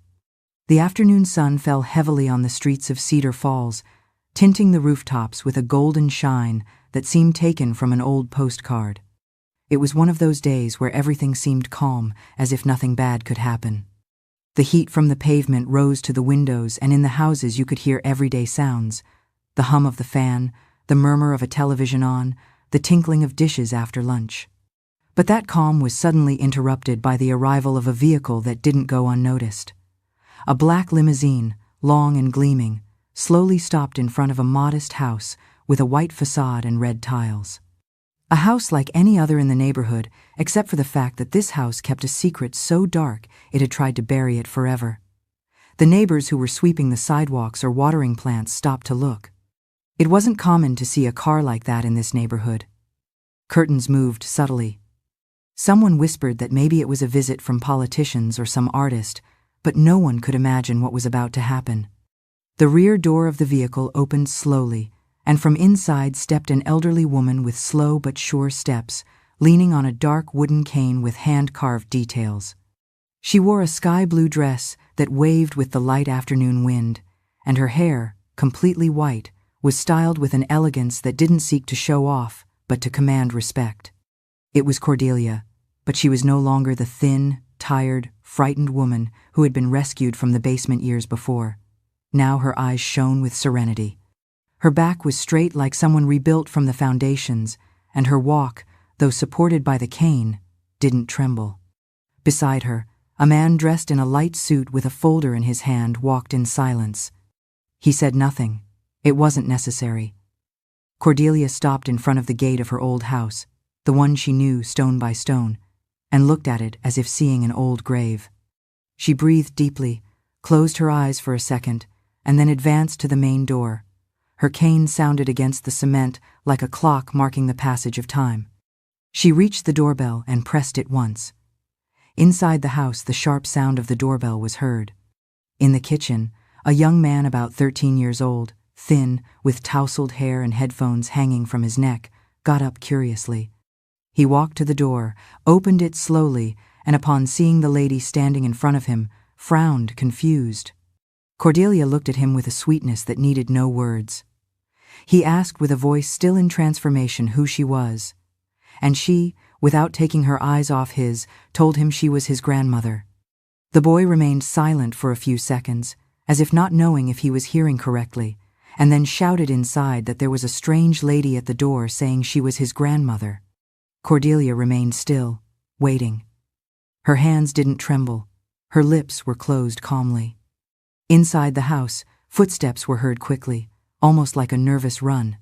The afternoon sun fell heavily on the streets of Cedar Falls, tinting the rooftops with a golden shine that seemed taken from an old postcard. It was one of those days where everything seemed calm, as if nothing bad could happen. The heat from the pavement rose to the windows, and in the houses you could hear everyday sounds: the hum of the fan, the murmur of a television on, the tinkling of dishes after lunch. But that calm was suddenly interrupted by the arrival of a vehicle that didn't go unnoticed. A black limousine, long and gleaming, slowly stopped in front of a modest house with a white facade and red tiles. A house like any other in the neighborhood, except for the fact that this house kept a secret so dark it had tried to bury it forever. The neighbors who were sweeping the sidewalks or watering plants stopped to look. It wasn't common to see a car like that in this neighborhood. Curtains moved subtly. Someone whispered that maybe it was a visit from politicians or some artist, but no one could imagine what was about to happen. The rear door of the vehicle opened slowly, and from inside stepped an elderly woman with slow but sure steps, leaning on a dark wooden cane with hand-carved details. She wore a sky-blue dress that waved with the light afternoon wind, and her hair, completely white, was styled with an elegance that didn't seek to show off, but to command respect. It was Cordelia, but she was no longer the thin, tired, frightened woman who had been rescued from the basement years before. Now her eyes shone with serenity. Her back was straight like someone rebuilt from the foundations, and her walk, though supported by the cane, didn't tremble. Beside her, a man dressed in a light suit with a folder in his hand walked in silence. He said nothing. It wasn't necessary. Cordelia stopped in front of the gate of her old house, the one she knew stone by stone, and looked at it as if seeing an old grave. She breathed deeply, closed her eyes for a second, and then advanced to the main door. Her cane sounded against the cement like a clock marking the passage of time. She reached the doorbell and pressed it once. Inside the house, the sharp sound of the doorbell was heard. In the kitchen, a young man about 13 years old, thin, with tousled hair and headphones hanging from his neck, got up curiously. He walked to the door, opened it slowly, and upon seeing the lady standing in front of him, frowned, confused. Cordelia looked at him with a sweetness that needed no words. He asked with a voice still in transformation who she was, and she, without taking her eyes off his, told him she was his grandmother. The boy remained silent for a few seconds, as if not knowing if he was hearing correctly, and then shouted inside that there was a strange lady at the door saying she was his grandmother. Cordelia remained still, waiting. Her hands didn't tremble. Her lips were closed calmly. Inside the house, footsteps were heard quickly, almost like a nervous run.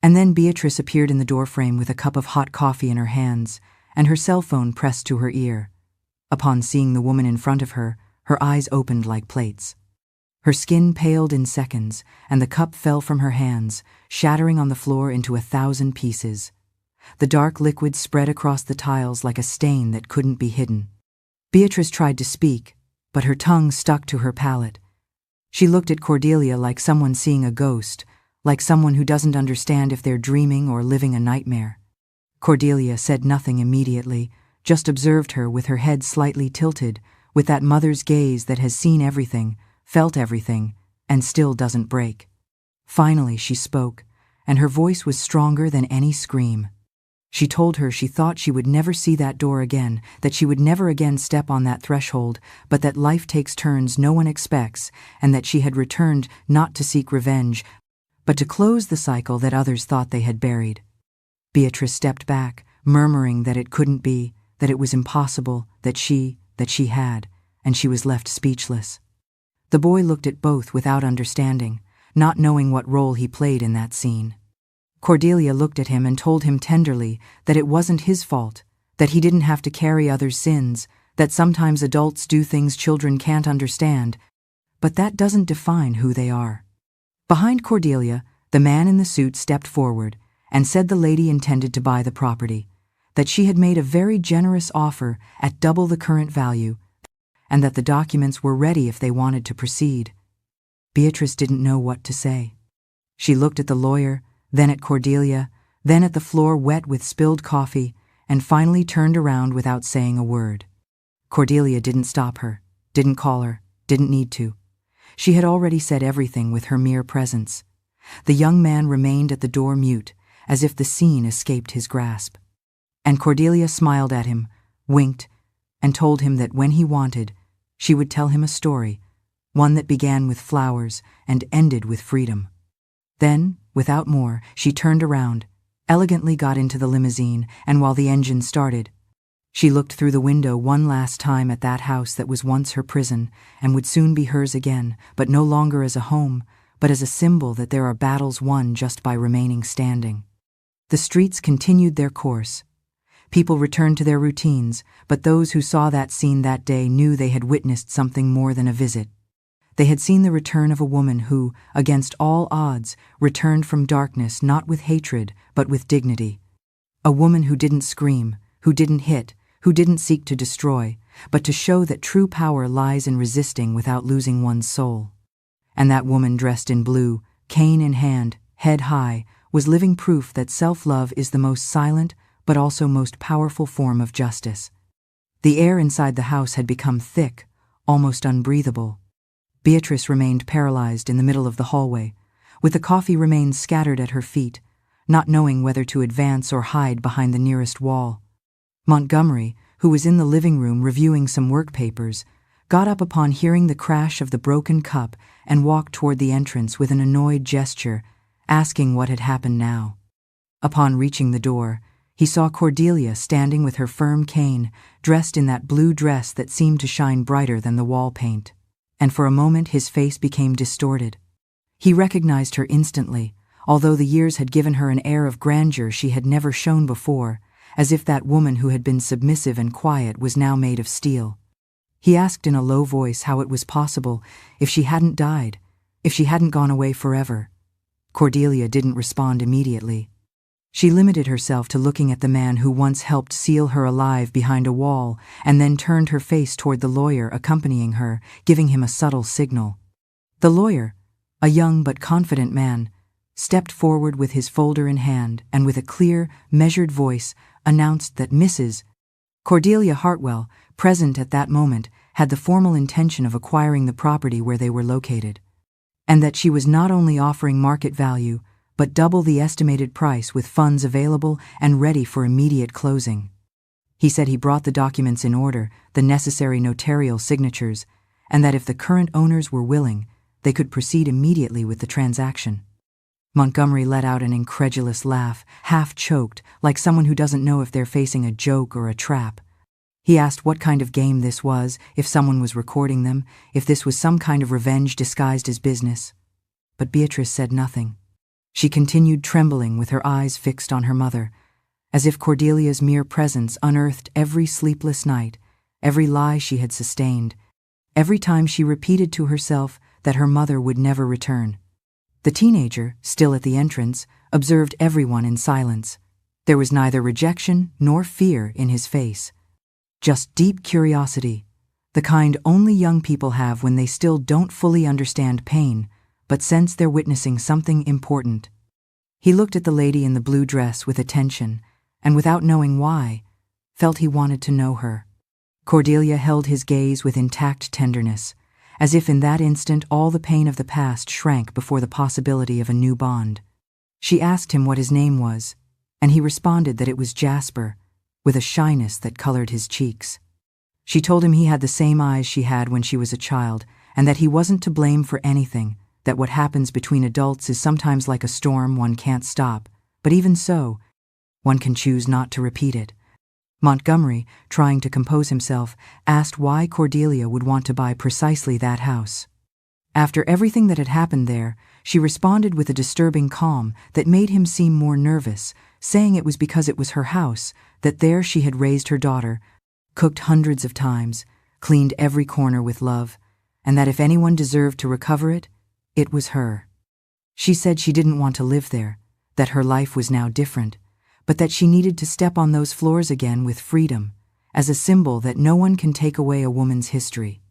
And then Beatrice appeared in the doorframe with a cup of hot coffee in her hands, and her cell phone pressed to her ear. Upon seeing the woman in front of her, her eyes opened like plates. Her skin paled in seconds, and the cup fell from her hands, shattering on the floor into 1,000 pieces. The dark liquid spread across the tiles like a stain that couldn't be hidden. Beatrice tried to speak, but her tongue stuck to her palate. She looked at Cordelia like someone seeing a ghost, like someone who doesn't understand if they're dreaming or living a nightmare. Cordelia said nothing immediately, just observed her with her head slightly tilted, with that mother's gaze that has seen everything, felt everything, and still doesn't break. Finally she spoke, and her voice was stronger than any scream. She told her she thought she would never see that door again, that she would never again step on that threshold, but that life takes turns no one expects, and that she had returned not to seek revenge, but to close the cycle that others thought they had buried. Beatrice stepped back, murmuring that it couldn't be, that it was impossible, that she had, and she was left speechless. The boy looked at both without understanding, not knowing what role he played in that scene. Cordelia looked at him and told him tenderly that it wasn't his fault, that he didn't have to carry others' sins, that sometimes adults do things children can't understand, but that doesn't define who they are. Behind Cordelia, the man in the suit stepped forward and said the lady intended to buy the property, that she had made a very generous offer at double the current value, and that the documents were ready if they wanted to proceed. Beatrice didn't know what to say. She looked at the lawyer, then at Cordelia, then at the floor wet with spilled coffee, and finally turned around without saying a word. Cordelia didn't stop her, didn't call her, didn't need to. She had already said everything with her mere presence. The young man remained at the door mute, as if the scene escaped his grasp. And Cordelia smiled at him, winked, and told him that when he wanted, she would tell him a story, one that began with flowers and ended with freedom. Then, without more, she turned around, elegantly got into the limousine, and while the engine started, she looked through the window one last time at that house that was once her prison and would soon be hers again, but no longer as a home, but as a symbol that there are battles won just by remaining standing. The streets continued their course. People returned to their routines, but those who saw that scene that day knew they had witnessed something more than a visit. They had seen the return of a woman who, against all odds, returned from darkness not with hatred, but with dignity. A woman who didn't scream, who didn't hit, who didn't seek to destroy, but to show that true power lies in resisting without losing one's soul. And that woman dressed in blue, cane in hand, head high, was living proof that self-love is the most silent but also most powerful form of justice. The air inside the house had become thick, almost unbreathable. Beatrice remained paralyzed in the middle of the hallway, with the coffee remains scattered at her feet, not knowing whether to advance or hide behind the nearest wall. Montgomery, who was in the living room reviewing some work papers, got up upon hearing the crash of the broken cup and walked toward the entrance with an annoyed gesture, asking what had happened now. Upon reaching the door, he saw Cordelia standing with her firm cane, dressed in that blue dress that seemed to shine brighter than the wall paint. And for a moment his face became distorted. He recognized her instantly, although the years had given her an air of grandeur she had never shown before, as if that woman who had been submissive and quiet was now made of steel. He asked in a low voice how it was possible, if she hadn't died, if she hadn't gone away forever. Cordelia didn't respond immediately. She limited herself to looking at the man who once helped seal her alive behind a wall, and then turned her face toward the lawyer accompanying her, giving him a subtle signal. The lawyer, a young but confident man, stepped forward with his folder in hand and with a clear, measured voice announced that Mrs. Cordelia Hartwell, present at that moment, had the formal intention of acquiring the property where they were located, and that she was not only offering market value, but double the estimated price with funds available and ready for immediate closing. He said he brought the documents in order, the necessary notarial signatures, and that if the current owners were willing, they could proceed immediately with the transaction. Montgomery let out an incredulous laugh, half-choked, like someone who doesn't know if they're facing a joke or a trap. He asked what kind of game this was, if someone was recording them, if this was some kind of revenge disguised as business. But Beatrice said nothing. She continued trembling with her eyes fixed on her mother, as if Cordelia's mere presence unearthed every sleepless night, every lie she had sustained, every time she repeated to herself that her mother would never return. The teenager, still at the entrance, observed everyone in silence. There was neither rejection nor fear in his face. Just deep curiosity, the kind only young people have when they still don't fully understand pain, but sense they're witnessing something important. He looked at the lady in the blue dress with attention, and without knowing why, felt he wanted to know her. Cordelia held his gaze with intact tenderness, as if in that instant all the pain of the past shrank before the possibility of a new bond. She asked him what his name was, and he responded that it was Jasper, with a shyness that colored his cheeks. She told him he had the same eyes she had when she was a child, and that he wasn't to blame for anything, that what happens between adults is sometimes like a storm one can't stop, but even so, one can choose not to repeat it. Montgomery, trying to compose himself, asked why Cordelia would want to buy precisely that house. After everything that had happened there, she responded with a disturbing calm that made him seem more nervous, saying it was because it was her house, that there she had raised her daughter, cooked hundreds of times, cleaned every corner with love, and that if anyone deserved to recover it, it was her. She said she didn't want to live there, that her life was now different, but that she needed to step on those floors again with freedom, as a symbol that no one can take away a woman's history.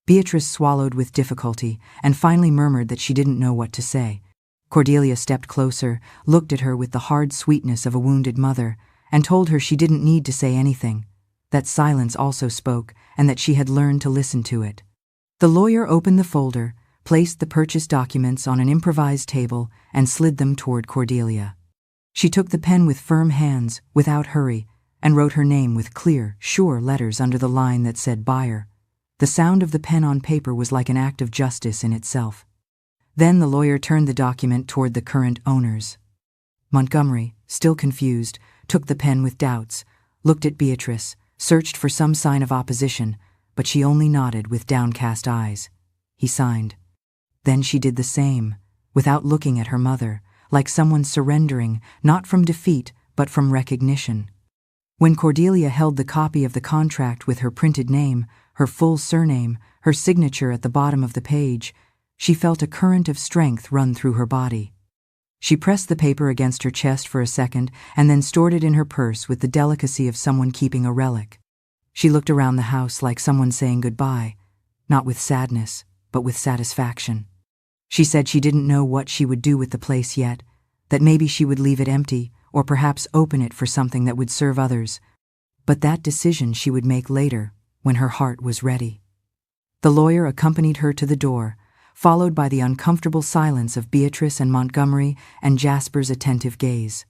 Beatrice swallowed with difficulty and finally murmured that she didn't know what to say. Cordelia stepped closer, looked at her with the hard sweetness of a wounded mother, and told her she didn't need to say anything, that silence also spoke and that she had learned to listen to it. The lawyer opened the folder, placed the purchase documents on an improvised table, and slid them toward Cordelia. She took the pen with firm hands, without hurry, and wrote her name with clear, sure letters under the line that said buyer. The sound of the pen on paper was like an act of justice in itself. Then the lawyer turned the document toward the current owners. Montgomery, still confused, took the pen with doubts, looked at Beatrice, searched for some sign of opposition, but she only nodded with downcast eyes. He signed. Then she did the same, without looking at her mother, like someone surrendering, not from defeat, but from recognition. When Cordelia held the copy of the contract with her printed name, her full surname, her signature at the bottom of the page, she felt a current of strength run through her body. She pressed the paper against her chest for a second and then stored it in her purse with the delicacy of someone keeping a relic. She looked around the house like someone saying goodbye, not with sadness, but with satisfaction. She said she didn't know what she would do with the place yet, that maybe she would leave it empty or perhaps open it for something that would serve others, but that decision she would make later, when her heart was ready. The lawyer accompanied her to the door, followed by the uncomfortable silence of Beatrice and Montgomery and Jasper's attentive gaze.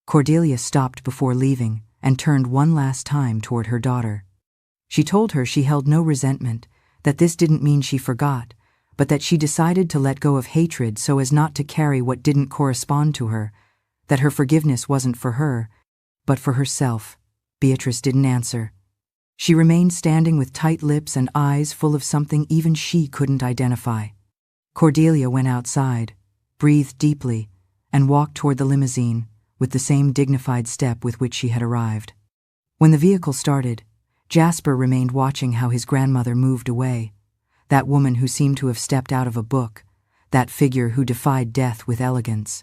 Cordelia stopped before leaving and turned one last time toward her daughter. She told her she held no resentment, that this didn't mean she forgot, but that she decided to let go of hatred so as not to carry what didn't correspond to her, that her forgiveness wasn't for her, but for herself. Beatrice didn't answer. She remained standing with tight lips and eyes full of something even she couldn't identify. Cordelia went outside, breathed deeply, and walked toward the limousine with the same dignified step with which she had arrived. When the vehicle started, Jasper remained watching how his grandmother moved away, that woman who seemed to have stepped out of a book, that figure who defied death with elegance.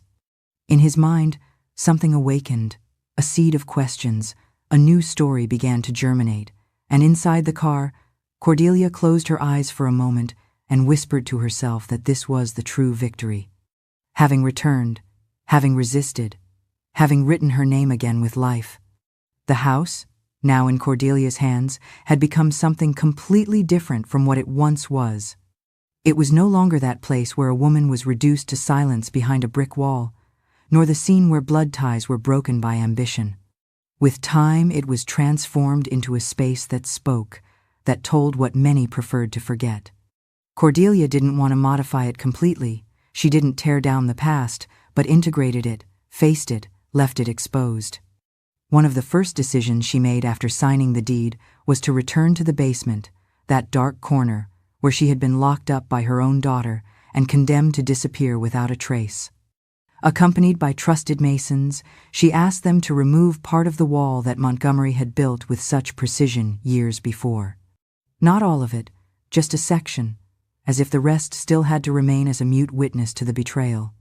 In his mind, something awakened, a seed of questions, a new story began to germinate, and inside the car, Cordelia closed her eyes for a moment and whispered to herself that this was the true victory. Having returned, having resisted, having written her name again with life. The house, now in Cordelia's hands, had become something completely different from what it once was. It was no longer that place where a woman was reduced to silence behind a brick wall, nor the scene where blood ties were broken by ambition. With time, it was transformed into a space that spoke, that told what many preferred to forget. Cordelia didn't want to modify it completely. She didn't tear down the past, but integrated it, faced it, left it exposed. One of the first decisions she made after signing the deed was to return to the basement, that dark corner where she had been locked up by her own daughter and condemned to disappear without a trace. Accompanied by trusted masons, she asked them to remove part of the wall that Montgomery had built with such precision years before. Not all of it, just a section, as if the rest still had to remain as a mute witness to the betrayal.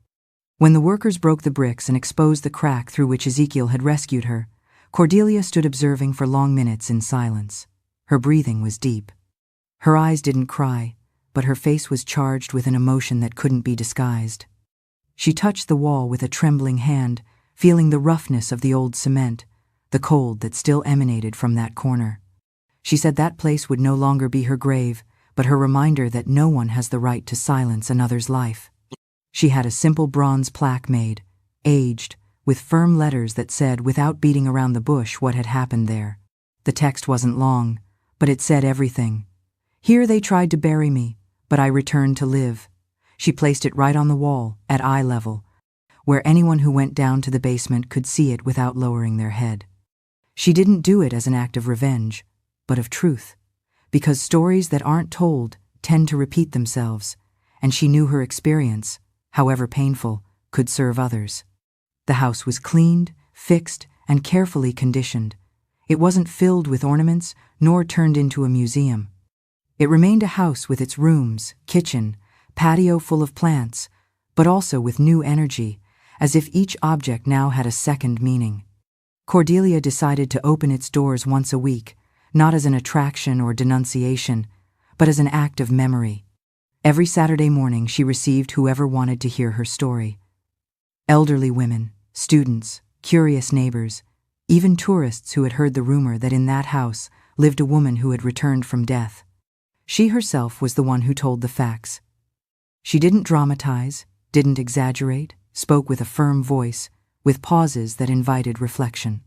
When the workers broke the bricks and exposed the crack through which Ezekiel had rescued her, Cordelia stood observing for long minutes in silence. Her breathing was deep. Her eyes didn't cry, but her face was charged with an emotion that couldn't be disguised. She touched the wall with a trembling hand, feeling the roughness of the old cement, the cold that still emanated from that corner. She said that place would no longer be her grave, but her reminder that no one has the right to silence another's life. She had a simple bronze plaque made, aged, with firm letters that said without beating around the bush what had happened there. The text wasn't long, but it said everything. Here they tried to bury me, but I returned to live. She placed it right on the wall, at eye level, where anyone who went down to the basement could see it without lowering their head. She didn't do it as an act of revenge, but of truth, because stories that aren't told tend to repeat themselves, and she knew her experience, however painful, could serve others. The house was cleaned, fixed, and carefully conditioned. It wasn't filled with ornaments, nor turned into a museum. It remained a house with its rooms, kitchen, patio full of plants, but also with new energy, as if each object now had a second meaning. Cordelia decided to open its doors once a week, not as an attraction or denunciation, but as an act of memory. Every Saturday morning she received whoever wanted to hear her story. Elderly women, students, curious neighbors, even tourists who had heard the rumor that in that house lived a woman who had returned from death. She herself was the one who told the facts. She didn't dramatize, didn't exaggerate, spoke with a firm voice, with pauses that invited reflection.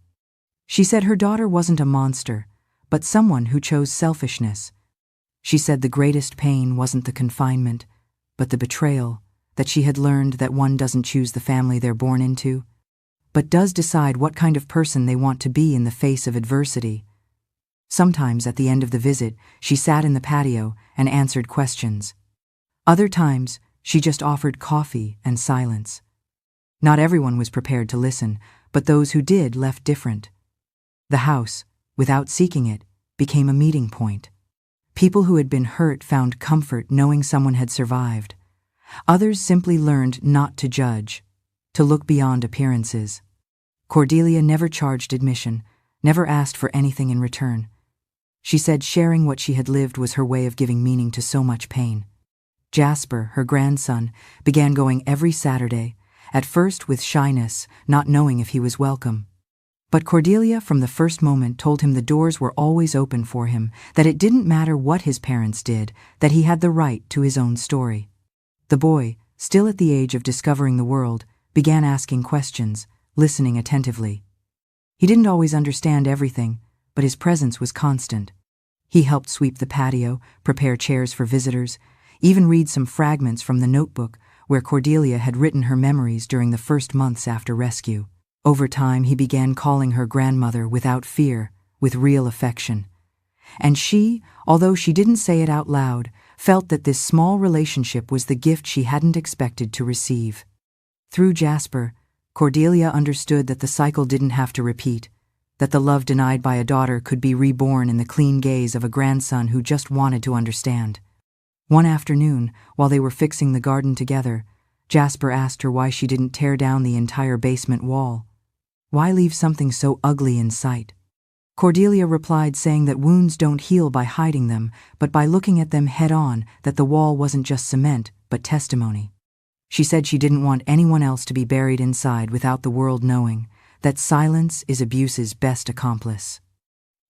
She said her daughter wasn't a monster, but someone who chose selfishness. She said the greatest pain wasn't the confinement, but the betrayal, that she had learned that one doesn't choose the family they're born into, but does decide what kind of person they want to be in the face of adversity. Sometimes at the end of the visit, she sat in the patio and answered questions. Other times, she just offered coffee and silence. Not everyone was prepared to listen, but those who did left different. The house, without seeking it, became a meeting point. People who had been hurt found comfort knowing someone had survived. Others simply learned not to judge, to look beyond appearances. Cordelia never charged admission, never asked for anything in return. She said sharing what she had lived was her way of giving meaning to so much pain. Jasper, her grandson, began going every Saturday, at first with shyness, not knowing if he was welcome. But Cordelia from the first moment told him the doors were always open for him, that it didn't matter what his parents did, that he had the right to his own story. The boy, still at the age of discovering the world, began asking questions, listening attentively. He didn't always understand everything, but his presence was constant. He helped sweep the patio, prepare chairs for visitors, even read some fragments from the notebook where Cordelia had written her memories during the first months after rescue. Over time, he began calling her grandmother without fear, with real affection. And she, although she didn't say it out loud, felt that this small relationship was the gift she hadn't expected to receive. Through Jasper, Cordelia understood that the cycle didn't have to repeat, that the love denied by a daughter could be reborn in the clean gaze of a grandson who just wanted to understand. One afternoon, while they were fixing the garden together, Jasper asked her why she didn't tear down the entire basement wall. Why leave something so ugly in sight? Cordelia replied, saying that wounds don't heal by hiding them, but by looking at them head-on, that the wall wasn't just cement, but testimony. She said she didn't want anyone else to be buried inside without the world knowing, that silence is abuse's best accomplice.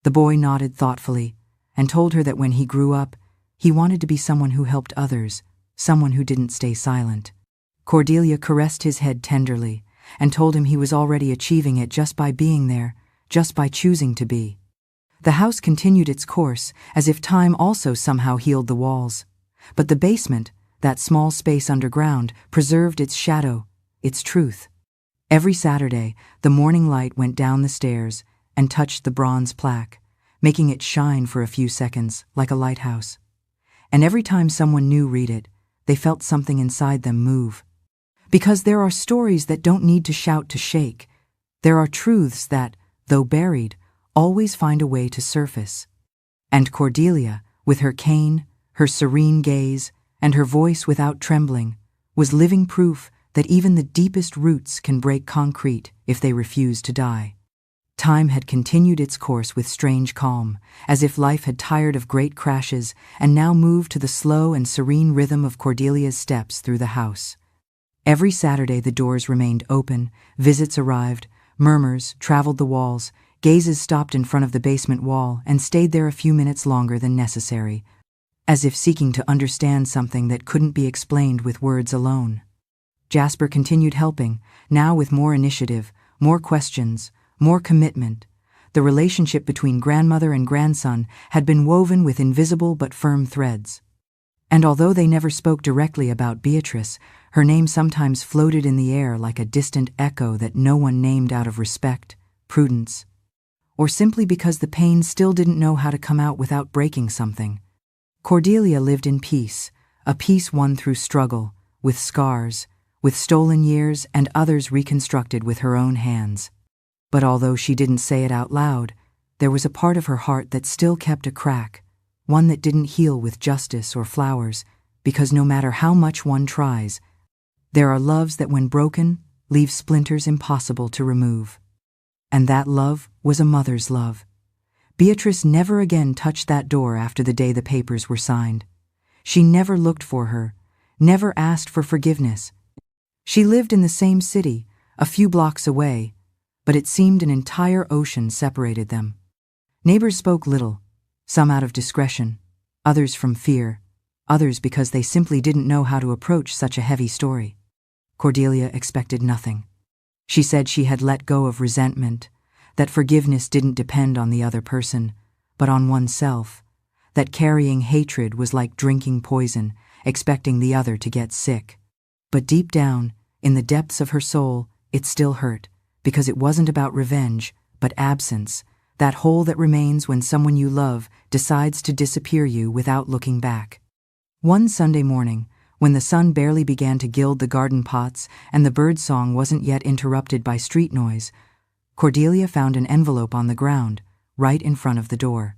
The boy nodded thoughtfully, and told her that when he grew up, he wanted to be someone who helped others, someone who didn't stay silent. Cordelia caressed his head tenderly, and told him he was already achieving it just by being there, just by choosing to be. The house continued its course, as if time also somehow healed the walls. But the basement, that small space underground, preserved its shadow, its truth. Every Saturday, the morning light went down the stairs and touched the bronze plaque, making it shine for a few seconds, like a lighthouse. And every time someone new read it, they felt something inside them move. Because there are stories that don't need to shout to shake. There are truths that, though buried, always find a way to surface. And Cordelia, with her cane, her serene gaze, and her voice without trembling, was living proof that even the deepest roots can break concrete if they refuse to die. Time had continued its course with strange calm, as if life had tired of great crashes and now moved to the slow and serene rhythm of Cordelia's steps through the house. Every Saturday the doors remained open, visits arrived, murmurs traveled the walls, gazes stopped in front of the basement wall and stayed there a few minutes longer than necessary, as if seeking to understand something that couldn't be explained with words alone. Jasper continued helping, now with more initiative, more questions, more commitment. The relationship between grandmother and grandson had been woven with invisible but firm threads. And although they never spoke directly about Beatrice, her name sometimes floated in the air like a distant echo that no one named out of respect, prudence, or simply because the pain still didn't know how to come out without breaking something. Cordelia lived in peace, a peace won through struggle, with scars, with stolen years and others reconstructed with her own hands. But although she didn't say it out loud, there was a part of her heart that still kept a crack, one that didn't heal with justice or flowers, because no matter how much one tries, there are loves that when broken, leave splinters impossible to remove. And that love was a mother's love. Beatrice never again touched that door after the day the papers were signed. She never looked for her, never asked for forgiveness. She lived in the same city, a few blocks away, but it seemed an entire ocean separated them. Neighbors spoke little, some out of discretion, others from fear, others because they simply didn't know how to approach such a heavy story. Cordelia expected nothing. She said she had let go of resentment, that forgiveness didn't depend on the other person, but on oneself, that carrying hatred was like drinking poison, expecting the other to get sick. But deep down, in the depths of her soul, it still hurt, because it wasn't about revenge, but absence, that hole that remains when someone you love decides to disappear you without looking back. One Sunday morning, when the sun barely began to gild the garden pots and the bird song wasn't yet interrupted by street noise, Cordelia found an envelope on the ground, right in front of the door.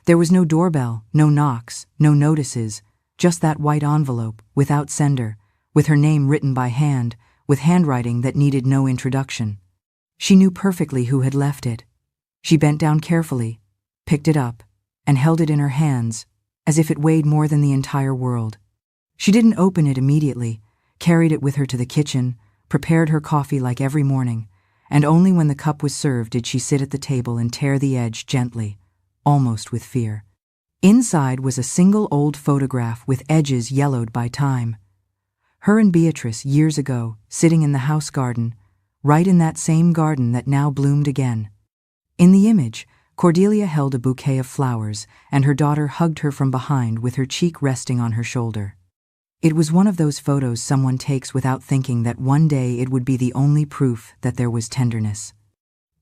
There was no doorbell, no knocks, no notices, just that white envelope, without sender, with her name written by hand, with handwriting that needed no introduction. She knew perfectly who had left it. She bent down carefully, picked it up, and held it in her hands, as if it weighed more than the entire world. She didn't open it immediately, carried it with her to the kitchen, prepared her coffee like every morning, and only when the cup was served did she sit at the table and tear the edge gently, almost with fear. Inside was a single old photograph with edges yellowed by time. Her and Beatrice years ago, sitting in the house garden, right in that same garden that now bloomed again. In the image, Cordelia held a bouquet of flowers, and her daughter hugged her from behind with her cheek resting on her shoulder. It was one of those photos someone takes without thinking that one day it would be the only proof that there was tenderness.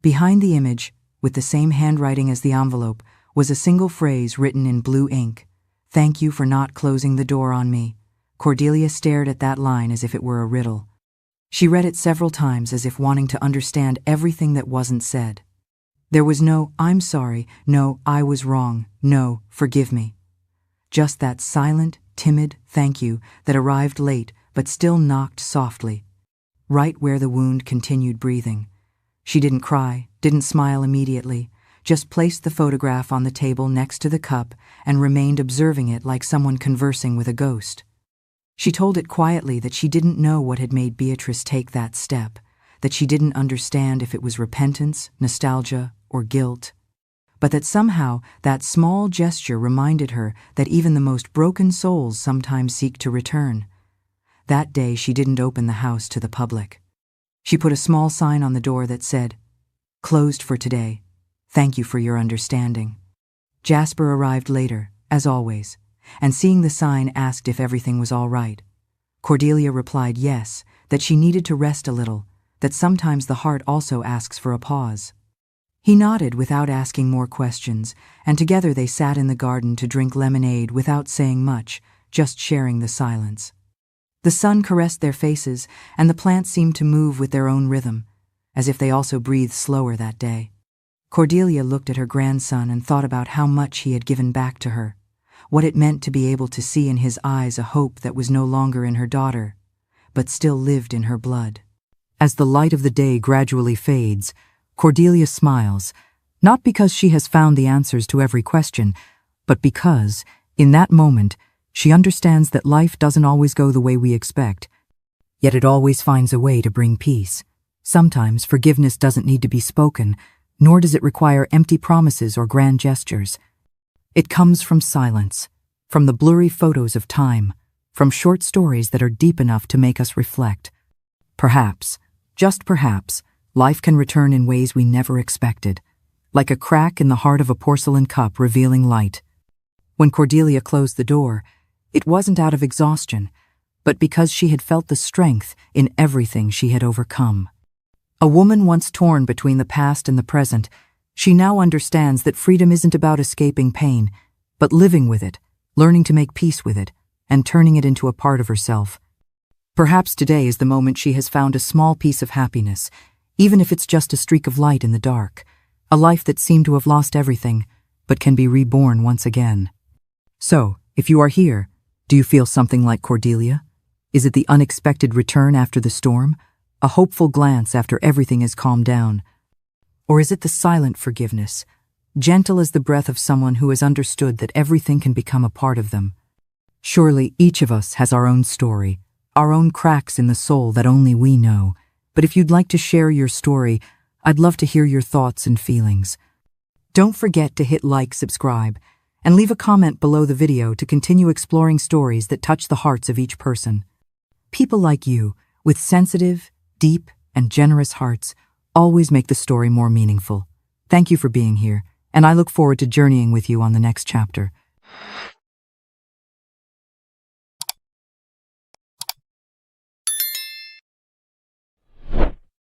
Behind the image, with the same handwriting as the envelope, was a single phrase written in blue ink: "Thank you for not closing the door on me." Cordelia stared at that line as if it were a riddle. She read it several times as if wanting to understand everything that wasn't said. There was no "I'm sorry," no "I was wrong," no "forgive me." Just that silent, timid thank you that arrived late but still knocked softly, right where the wound continued breathing. She didn't cry, didn't smile immediately, just placed the photograph on the table next to the cup and remained observing it like someone conversing with a ghost. She told it quietly that she didn't know what had made Beatrice take that step, that she didn't understand if it was repentance, nostalgia, or guilt, but that somehow that small gesture reminded her that even the most broken souls sometimes seek to return. That day she didn't open the house to the public. She put a small sign on the door that said, "Closed for today. Thank you for your understanding." Jasper arrived later, as always, and seeing the sign asked if everything was all right. Cordelia replied yes, that she needed to rest a little, that sometimes the heart also asks for a pause. He nodded without asking more questions, and together they sat in the garden to drink lemonade without saying much, just sharing the silence. The sun caressed their faces, and the plants seemed to move with their own rhythm, as if they also breathed slower that day. Cordelia looked at her grandson and thought about how much he had given back to her, what it meant to be able to see in his eyes a hope that was no longer in her daughter, but still lived in her blood. As the light of the day gradually fades, Cordelia smiles, not because she has found the answers to every question, but because, in that moment, she understands that life doesn't always go the way we expect, yet it always finds a way to bring peace. Sometimes forgiveness doesn't need to be spoken, nor does it require empty promises or grand gestures. It comes from silence, from the blurry photos of time, from short stories that are deep enough to make us reflect. Perhaps, just perhaps, life can return in ways we never expected, like a crack in the heart of a porcelain cup revealing light. When Cordelia closed the door, it wasn't out of exhaustion, but because she had felt the strength in everything she had overcome. A woman once torn between the past and the present, she now understands that freedom isn't about escaping pain, but living with it, learning to make peace with it, and turning it into a part of herself. Perhaps today is the moment she has found a small piece of happiness, even if it's just a streak of light in the dark, a life that seemed to have lost everything, but can be reborn once again. So, if you are here, do you feel something like Cordelia? Is it the unexpected return after the storm, a hopeful glance after everything has calmed down? Or is it the silent forgiveness, gentle as the breath of someone who has understood that everything can become a part of them. Surely each of us has our own story, our own cracks in the soul that only we know. But if you'd like to share your story, I'd love to hear your thoughts and feelings. Don't forget to hit like, subscribe, and leave a comment below the video to continue exploring stories that touch the hearts of each person. People like you, with sensitive, deep, and generous hearts, always make the story more meaningful. Thank you for being here, and I look forward to journeying with you on the next chapter.